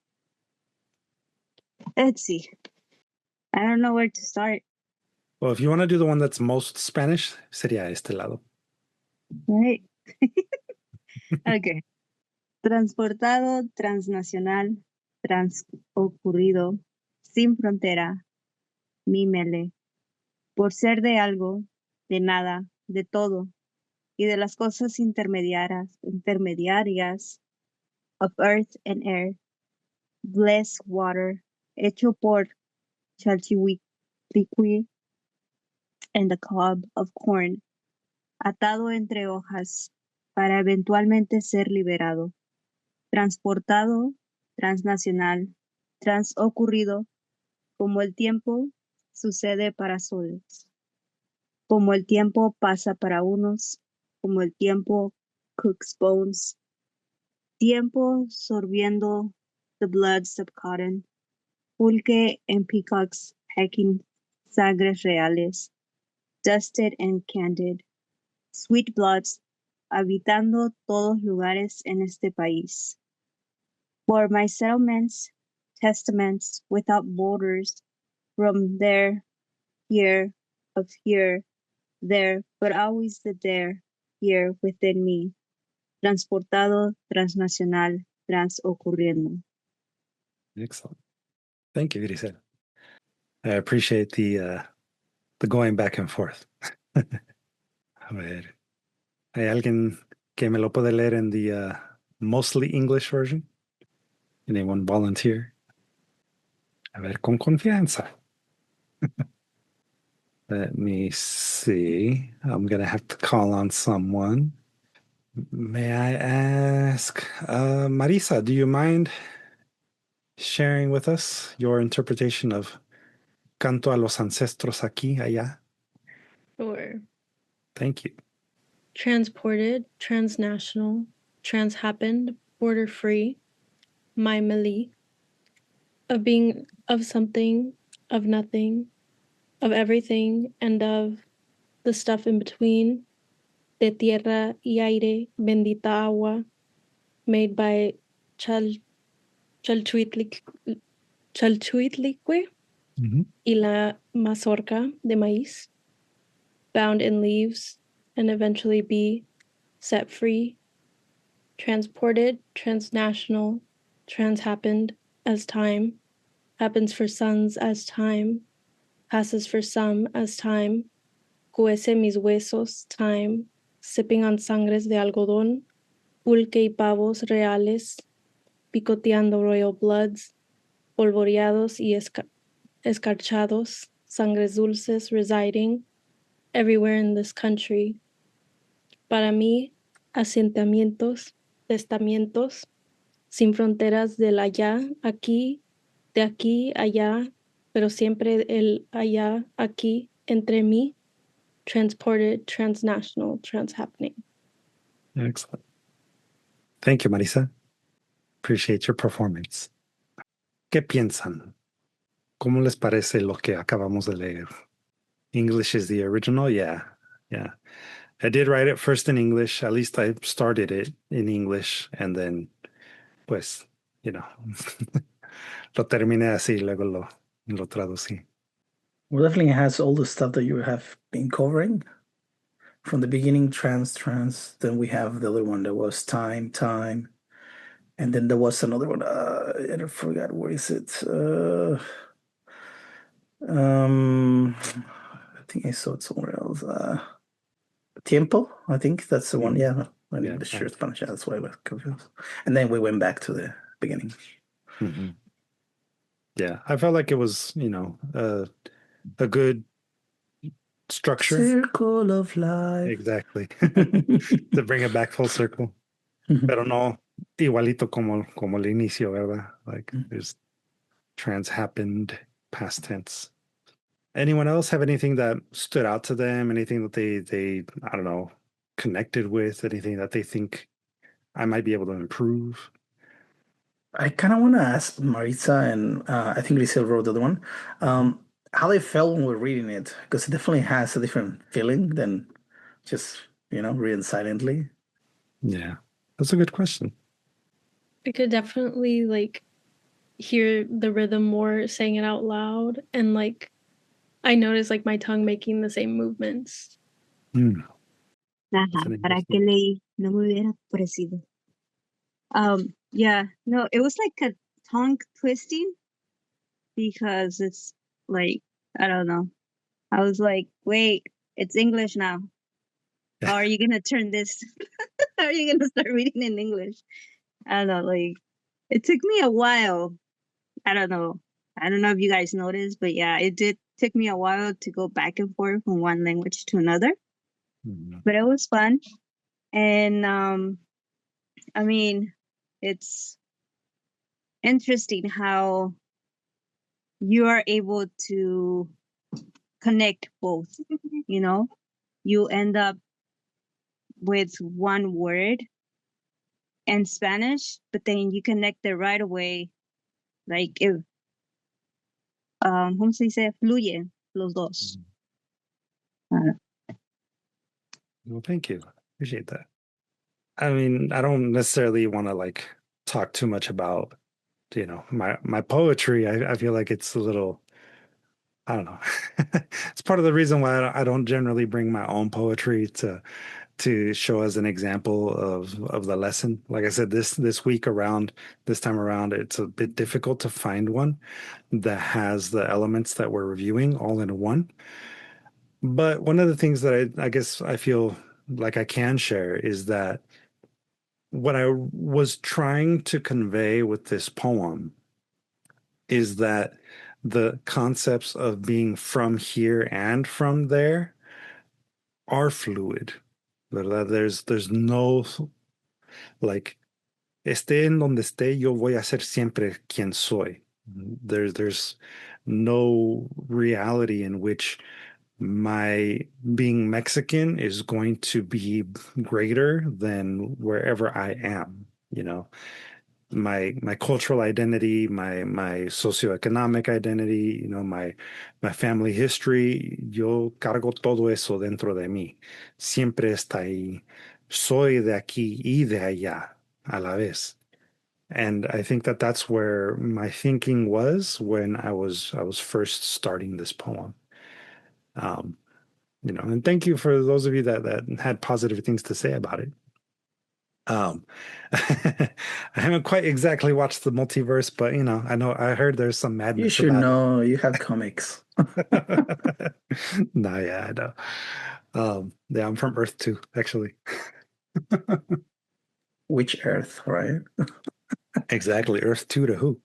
Let's see. I don't know where to start. Well, if you want to do the one that's most Spanish, sería este lado. Right? Okay. Transportado, transnacional, transocurrido, sin frontera, mímele, por ser de algo, de nada, de todo, y de las cosas intermediarias, of earth and air, blessed water, hecho por Chalchihuitliqui and the cob of corn, atado entre hojas, para eventualmente ser liberado, transportado, transnacional, transocurrido, como el tiempo sucede para soles, como el tiempo pasa para unos, como el tiempo cooks bones, tiempo sorbiendo the bloods of cotton, pulque and peacocks hacking sangres reales, dusted and candid, sweet bloods habitando todos lugares en este país. For my settlements, testaments without borders, from there, here, of here, there, but always the there, here within me, transportado, transnacional, transocurriendo. Excellent. Thank you, Grisel. I appreciate the going back and forth. A ver. ¿Hay alguien que me lo puede leer en the mostly English version? Anyone volunteer? A ver, con confianza. Let me see. I'm going to have to call on someone. May I ask, Marisa, do you mind sharing with us your interpretation of Canto a los Ancestros aquí, allá? Sure. Thank you. Transported, transnational, transhappened, border free, my Mali, of being of something, of nothing, of everything, and of the stuff in between, de tierra y aire, bendita agua, made by Chalchuitlique y la mazorca de maíz, bound in leaves, and eventually be set free, transported, transnational, transhappened as time, happens for sons as time, passes for some as time, cuece mis huesos, time, sipping on sangres de algodón, pulque y pavos reales, picoteando royal bloods, polvoreados y escarchados, sangres dulces residing everywhere in this country. Para mí, asentamientos, testamientos, sin fronteras del allá, aquí, de aquí, allá, pero siempre el allá, aquí, entre mí, transported, transnational, transhappening. Excellent. Thank you, Marisa. Appreciate your performance. ¿Qué piensan? ¿Cómo les parece lo que acabamos de leer? English is the original? Yeah. I did write it first in English. At least I started it in English and then, pues, lo terminé así, luego lo traducí. Well, definitely has all the stuff that you have been covering. From the beginning, trans, then we have the other one that was time, and then there was another one. I forgot, where is it? I think I saw it somewhere else. Tiempo, I think that's the one. Yeah, I need the sure Spanish. That's why I was confused. And then we went back to the beginning. Mm-hmm. Yeah, I felt like it was, a good structure. Circle of life. Exactly. To bring it back full circle. Pero no igualito como el inicio, ¿verdad? Like there's trans happened, past tense. Anyone else have anything that stood out to them? Anything that they I don't know, connected with? Anything that they think I might be able to improve? I kind of want to ask Maritza and I think Lisa wrote the other one, how they felt when we're reading it, because it definitely has a different feeling than just, reading silently. Yeah, that's a good question. I could definitely hear the rhythm more saying it out loud, and I noticed my tongue making the same movements. Ajá, ¿para qué leí? No me hubiera parecido. Yeah, no, it was like a tongue twisting because it's I don't know. I was like, wait, it's English now. How are you gonna turn this? How are you gonna start reading in English? I don't know, it took me a while. I don't know if you guys noticed, but yeah, it did take me a while to go back and forth from one language to another. But it was fun. And I mean, it's interesting how you are able to connect both. You end up with one word in Spanish, but then you connect it right away. If ¿cómo se dice? Fluye los dos. Well, thank you. Appreciate that. I mean, I don't necessarily want to talk too much about, my poetry. I feel like it's a little, I don't know. It's part of the reason why I don't generally bring my own poetry to show as an example of the lesson. Like I said, this time around, it's a bit difficult to find one that has the elements that we're reviewing all in one. But one of the things that I guess I feel like I can share is that what I was trying to convey with this poem is that the concepts of being from here and from there are fluid. There's no esté en donde esté, yo voy a ser siempre quien soy. There's no reality in which my being Mexican is going to be greater than wherever I am. My cultural identity, my socioeconomic identity, my family history, yo cargo todo eso dentro de mí. Siempre está ahí. Soy de aquí y de allá a la vez. And I think that that's where my thinking was when I was first starting this poem. And thank you for those of you that had positive things to say about it. I haven't quite exactly watched the multiverse, but I heard there's some madness. You should know. You have comics. Nah, yeah, I know. Yeah, I'm from Earth 2, actually. Which Earth, right? Exactly. Earth 2 to who?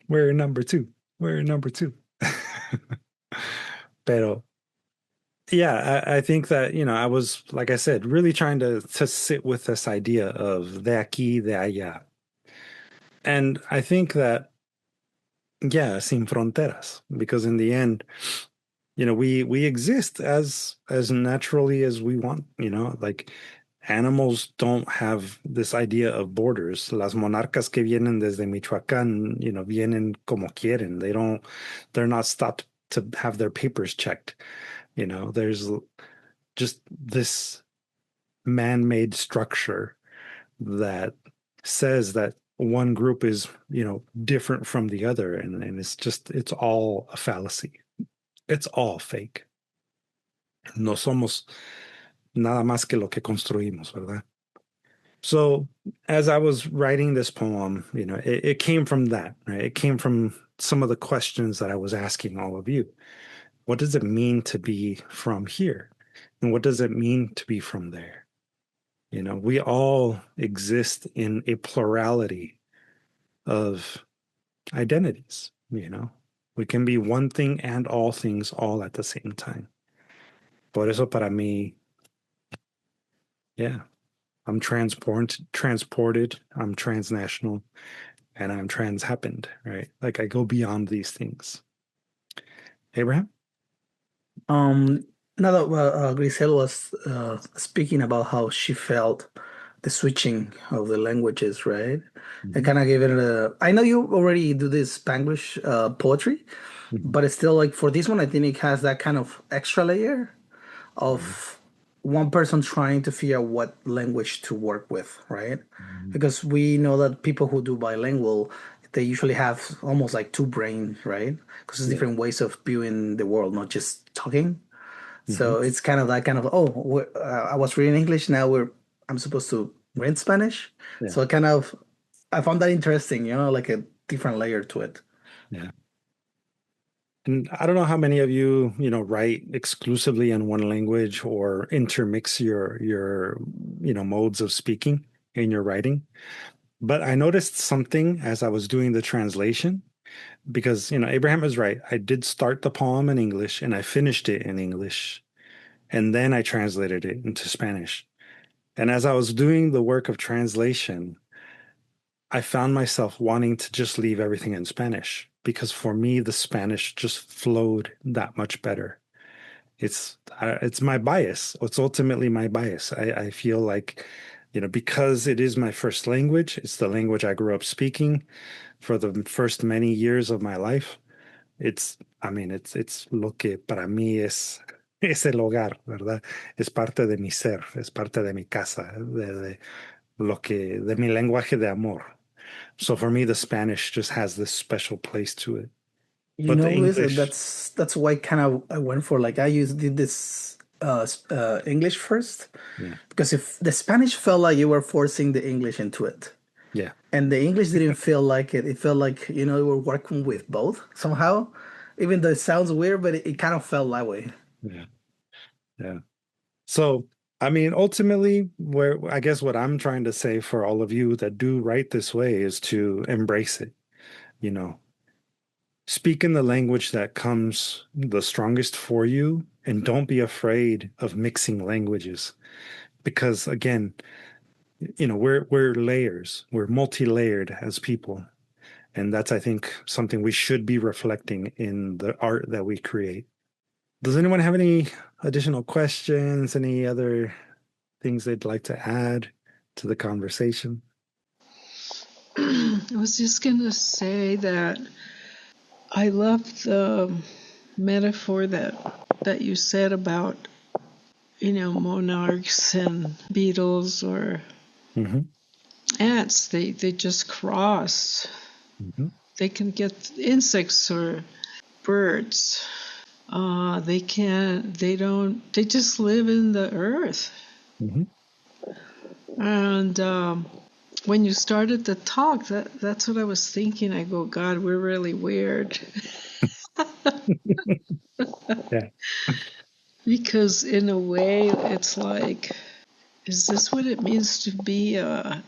We're number 2. Pero yeah, I think that, I was, like I said, really trying to sit with this idea of de aquí, de allá. And I think that yeah, sin fronteras, because in the end, we exist as naturally as we want, like animals don't have this idea of borders. Las monarcas que vienen desde Michoacán, vienen como quieren. They're not stopped to have their papers checked. There's just this man-made structure that says that one group is, different from the other, and it's all a fallacy. It's all fake. No somos nada más que lo que construimos, ¿verdad? So as I was writing this poem, it came from that, right? It came from some of the questions that I was asking all of you. What does it mean to be from here? And what does it mean to be from there? We all exist in a plurality of identities. We can be one thing and all things all at the same time. Por eso para mí, yeah, I'm transported, I'm transnational, and I'm trans happened, right? Like I go beyond these things. Abraham? Um, Now that Grisel was speaking about how she felt the switching of the languages, right? I kind of gave it a. I know you already do this Spanglish poetry, but it's still like for this one, I think it has that kind of extra layer of one person trying to figure out what language to work with, right? Because we know that people who do bilingual, they usually have almost like two brains, right? Because it's different ways of viewing the world, not just talking. So it's kind of that kind of I was reading English, now I'm supposed to read Spanish. Yeah. So I found that interesting, like a different layer to it. Yeah. And I don't know how many of you, write exclusively in one language or intermix your modes of speaking in your writing. But I noticed something as I was doing the translation, because, Abraham is right. I did start the poem in English and I finished it in English, and then I translated it into Spanish. And as I was doing the work of translation, I found myself wanting to just leave everything in Spanish, because for me, the Spanish just flowed that much better. It's my bias. It's ultimately my bias. I feel like, because it is my first language, it's the language I grew up speaking for the first many years of my life. It's lo que para mí es el hogar, ¿verdad? Es parte de mi ser, es parte de mi casa, de mi lenguaje de amor. So for me, the Spanish just has this special place to it. But the Luis, English, that's why kind of I went for like did this English first, yeah, because if the Spanish felt like you were forcing the English into it, yeah, and the English didn't feel like it. It felt like you were working with both somehow, even though it sounds weird, but it kind of felt that way. yeah, yeah. So, ultimately, where I guess what I'm trying to say for all of you that do write this way is to embrace it. You know, speak in the language that comes the strongest for you, and don't be afraid of mixing languages, because again, we're layers, we're multi-layered as people, and that's, I think, something we should be reflecting in the art that we create. Does anyone have any additional questions, any other things they'd like to add to the conversation? I was just going to say that I love the metaphor that you said about, monarchs and beetles or ants. They just cross. They can get insects or birds. They just live in the earth. And when you started the talk, that's what I was thinking. I go, God, we're really weird. Yeah. Because in a way, it's like, is this what it means to be a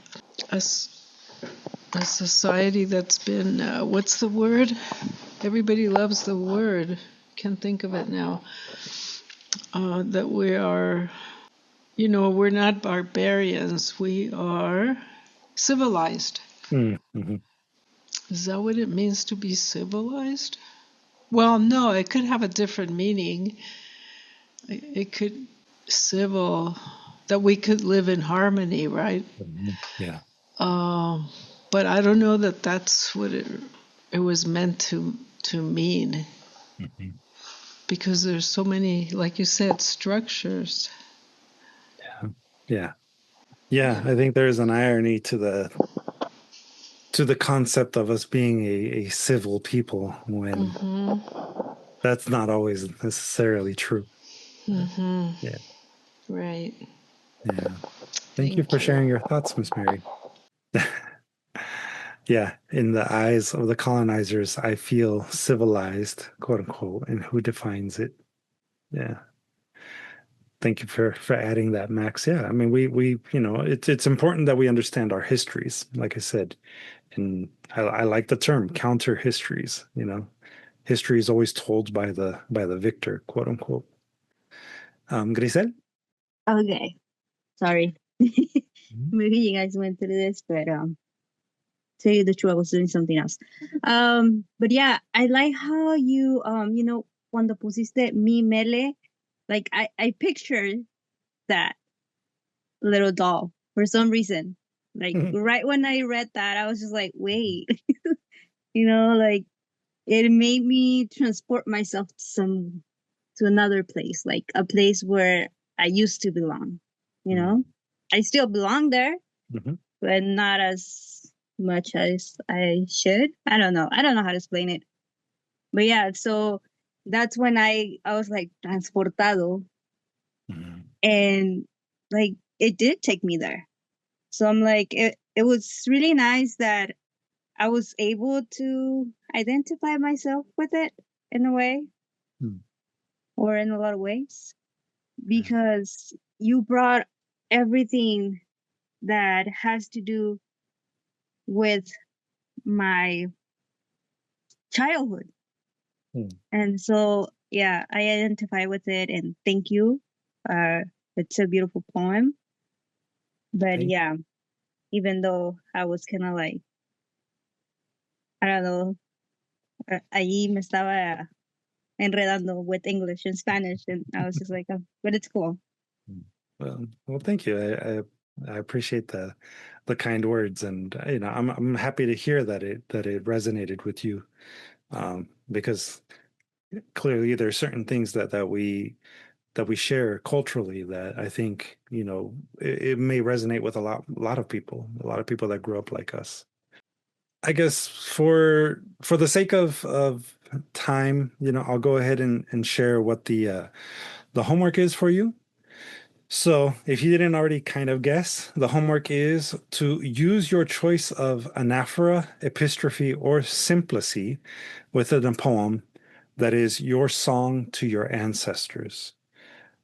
society that's been, what's the word? Everybody loves the word. Can't think of it now. That we are, we're not barbarians. We are civilized. Is that what it means to be civilized? Well, no, it could have a different meaning. It could civil, that we could live in harmony, right? Yeah. But I don't know that that's what it was meant to mean, because there's so many, like you said, structures. Yeah. I think there's an irony to the concept of us being a civil people when that's not always necessarily true. Yeah. Right. Yeah. Thank you for sharing your thoughts, Miss Mary. Yeah, in the eyes of the colonizers, I feel civilized, quote unquote, and who defines it? Yeah. Thank you for adding that, Max. Yeah, I mean, we it's important that we understand our histories, like I said, and I like the term counter histories. History is always told by the victor, quote unquote. Grisel? Okay, sorry. Maybe you guys went through this, but tell you the truth, I was doing something else. But yeah, I like how you cuando pusiste mi mele, like I pictured that little doll for some reason. Like right when I read that, I was just like, wait, like it made me transport myself to another place, like a place where I used to belong. I still belong there, but not as much as I should. I don't know. I don't know how to explain it. But yeah, so that's when I was like transportado, and like it did take me there. So I'm like, it was really nice that I was able to identify myself with it in a way, or in a lot of ways, because you brought everything that has to do with my childhood. And so, yeah, I identify with it, and thank you. It's a beautiful poem. But yeah, even though I was kind of like, I don't know, allí me estaba enredando with English and Spanish, and I was just like, oh, but it's cool. Well, thank you. I appreciate the kind words, and I'm happy to hear that it resonated with you, because clearly there are certain things that we share culturally that I think it may resonate with a lot of people that grew up like us. I guess for the sake of time, I'll go ahead and share what the homework is for you. So, if you didn't already kind of guess, the homework is to use your choice of anaphora, epistrophe, or symploce within a poem that is your song to your ancestors.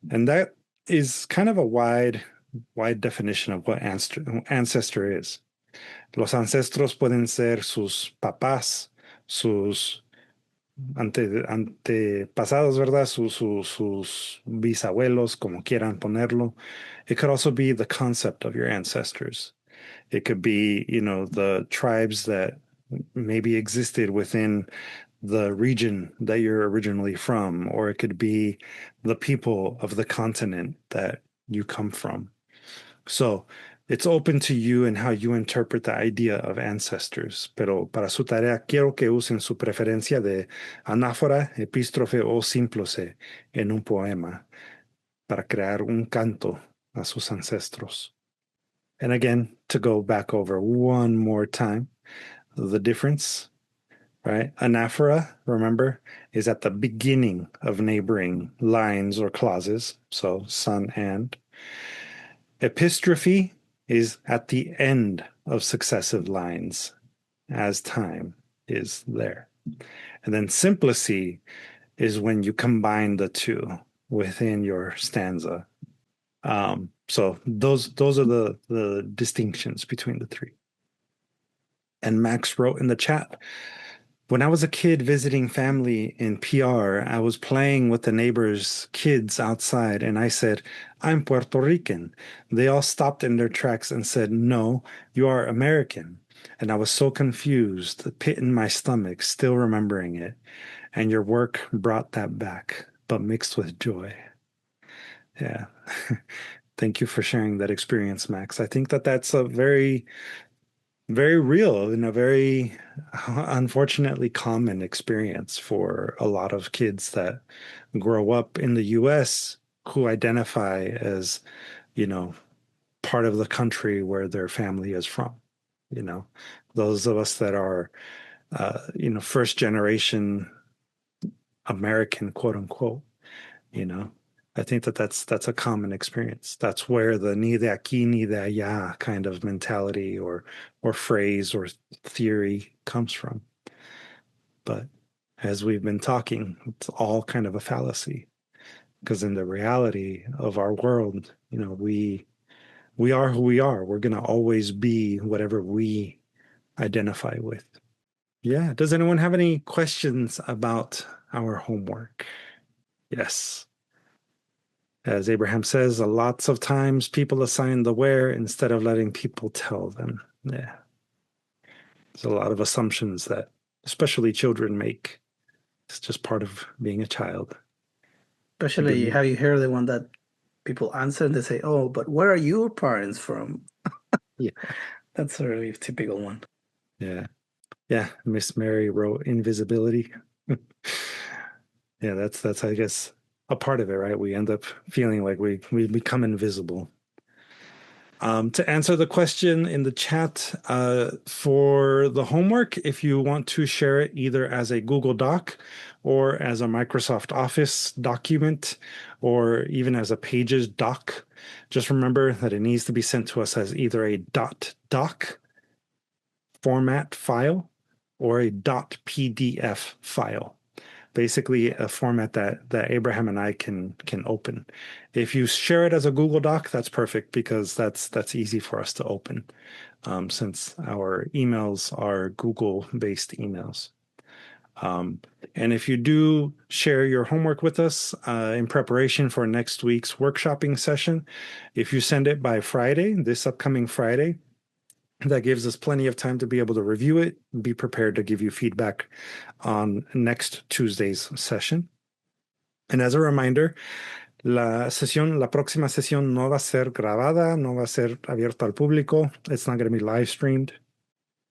And that is kind of a wide definition of what ancestor is. Los ancestros pueden ser sus papás, sus antepasados, ¿verdad? Sus bisabuelos, como quieran ponerlo. It could also be the concept of your ancestors. It could be, the tribes that maybe existed within the region that you're originally from, or it could be the people of the continent that you come from. So it's open to you and how you interpret the idea of ancestors. Pero para su tarea, quiero que usen su preferencia de anáfora, epístrofe o símplose en un poema para crear un canto a sus ancestros. And again, to go back over one more time, the difference, right? Anaphora, remember, is at the beginning of neighboring lines or clauses. So son and. Epistrophe is at the end of successive lines as time is there. And then symploce is when you combine the two within your stanza. So those are the distinctions between the three. And Max wrote in the chat, when I was a kid visiting family in PR, I was playing with the neighbors' kids outside, and I said, I'm Puerto Rican. They all stopped in their tracks and said, no, you are American. and I was so confused, the pit in my stomach, still remembering it. And your work brought that back, but mixed with joy. Yeah. Thank you for sharing that experience, Max. I think that that's a very, very real and a very unfortunately common experience for a lot of kids that grow up in the US who identify as, you know, part of the country where their family is from. You know, those of us that are, first generation American, quote unquote, you know, I think that that's a common experience. That's where the ni de aquí ni de allá kind of mentality or phrase or theory comes from. But as we've been talking, it's all kind of a fallacy because in the reality of our world, we are who we are. We're going to always be whatever we identify with. Yeah. Does anyone have any questions about our homework? Yes. As Abraham says, lots of times people assign the where instead of letting people tell them. Yeah. There's a lot of assumptions that especially children make. It's just part of being a child. Especially, have you heard the one that people answer and they say, "Oh, but where are your parents from?" Yeah. That's a really typical one. Yeah. Yeah. Miss Mary wrote invisibility. Yeah, that's I guess a part of it, right? We end up feeling like we become invisible. To answer the question in the chat, for the homework, if you want to share it either as a Google Doc or as a Microsoft Office document or even as a Pages doc, just remember that it needs to be sent to us as either a .doc format file or a .pdf file. Basically a format that Abraham and I can open. If you share it as a Google Doc, that's perfect because that's easy for us to open since our emails are Google-based emails. And if you do share your homework with us in preparation for next week's workshopping session, if you send it by Friday, this upcoming Friday, that gives us plenty of time to be able to review it and be prepared to give you feedback on next Tuesday's session. And as a reminder, la próxima sesión no va a ser grabada, no va a ser abierta al público. It's not going to be live streamed.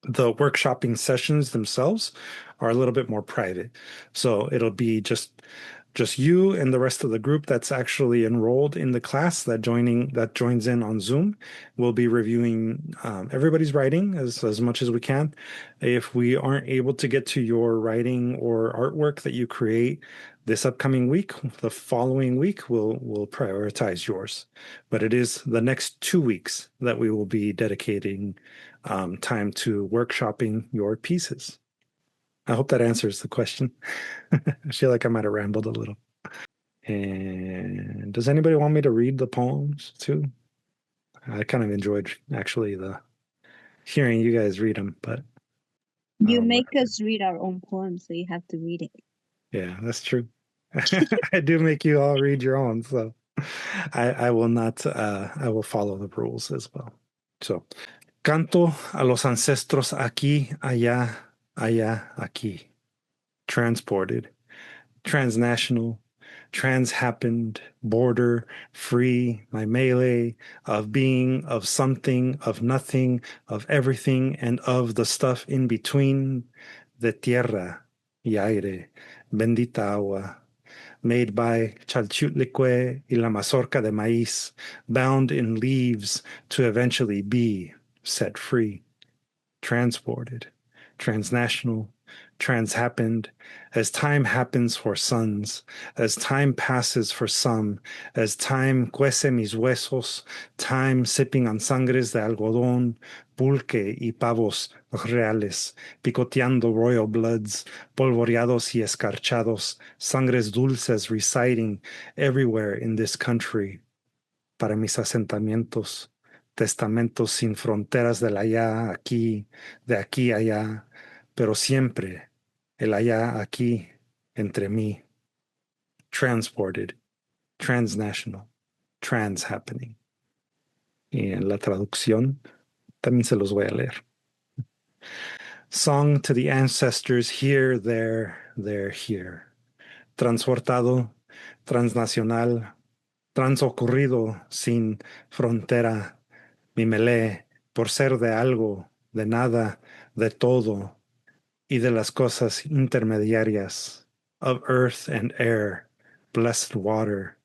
The workshopping sessions themselves are a little bit more private. So it'll be just you and the rest of the group that's actually enrolled in the class that joins in on Zoom. We'll be reviewing everybody's writing as much as we can. If we aren't able to get to your writing or artwork that you create this upcoming week, the following week we'll prioritize yours. But it is the next 2 weeks that we will be dedicating time to workshopping your pieces. I hope that answers the question. I feel like I might have rambled a little. And does anybody want me to read the poems too? I kind of enjoyed actually the hearing you guys read them, but You make us read our own poems, so you have to read it. Yeah, that's true. I do make you all read your own, so I will not. I will follow the rules as well. So, canto a los ancestros aquí, allá, allá, aquí. Transported, transnational, trans-happened, border, free, my melee, of being, of something, of nothing, of everything, and of the stuff in between, de tierra y aire, bendita agua, made by Chalchutlicue y la mazorca de maíz, bound in leaves to eventually be set free, transported, transnational, trans-happened, as time happens for sons, as time passes for some, as time cuece mis huesos, time sipping on sangres de algodón, pulque y pavos reales, picoteando royal bloods, polvoreados y escarchados, sangres dulces residing everywhere in this country, para mis asentamientos, testamentos sin fronteras del allá aquí, de aquí allá, pero siempre el allá aquí entre mí. Transported, transnational, trans happening. Y en la traducción también se los voy a leer. Song to the ancestors here, there, here. Transportado, transnacional, transocurrido, sin frontera. Mi melé, por ser de algo, de nada, de todo, y de las cosas intermediarias, of earth and air, blessed water,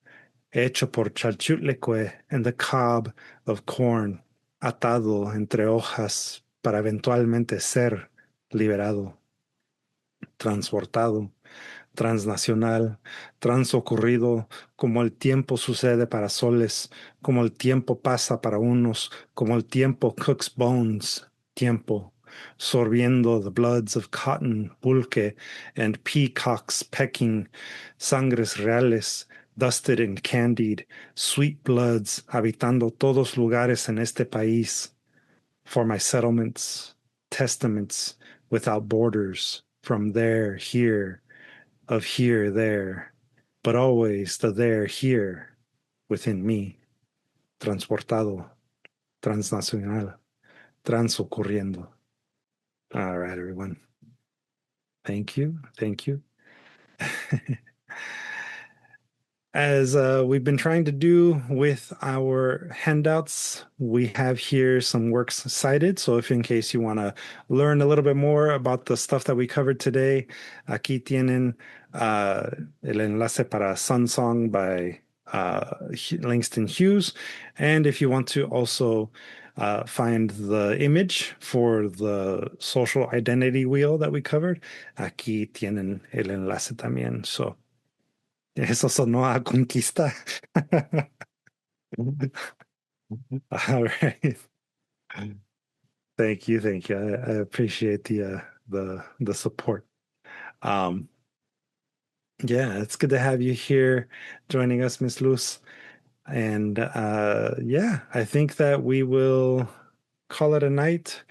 hecho por Chalchutlecue and the cob of corn, atado entre hojas para eventualmente ser liberado, transportado, transnacional, transocurrido, como el tiempo sucede para soles, como el tiempo pasa para unos, como el tiempo cooks bones, tiempo, sorbiendo the bloods of cotton, pulque, and peacocks pecking, sangres reales, dusted and candied, sweet bloods, habitando todos lugares en este país, for my settlements, testaments, without borders, from there, here, of here, there, but always the there, here, within me, transportado, transnacional, transocurriendo. All right, everyone. Thank you. Thank you. As we've been trying to do with our handouts, we have here some works cited. So if in case you want to learn a little bit more about the stuff that we covered today, aquí tienen el enlace para Sun Song by Langston Hughes. And if you want to also find the image for the social identity wheel that we covered, aquí tienen el enlace también. So eso sonó a conquista. All right. Thank you, thank you. I appreciate the support. Yeah, it's good to have you here joining us, Miss Luz. And yeah, I think that we will call it a night.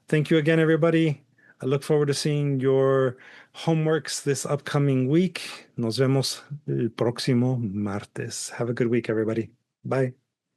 Thank you again, everybody. I look forward to seeing your homeworks this upcoming week. Nos vemos el próximo martes. Have a good week, everybody. Bye.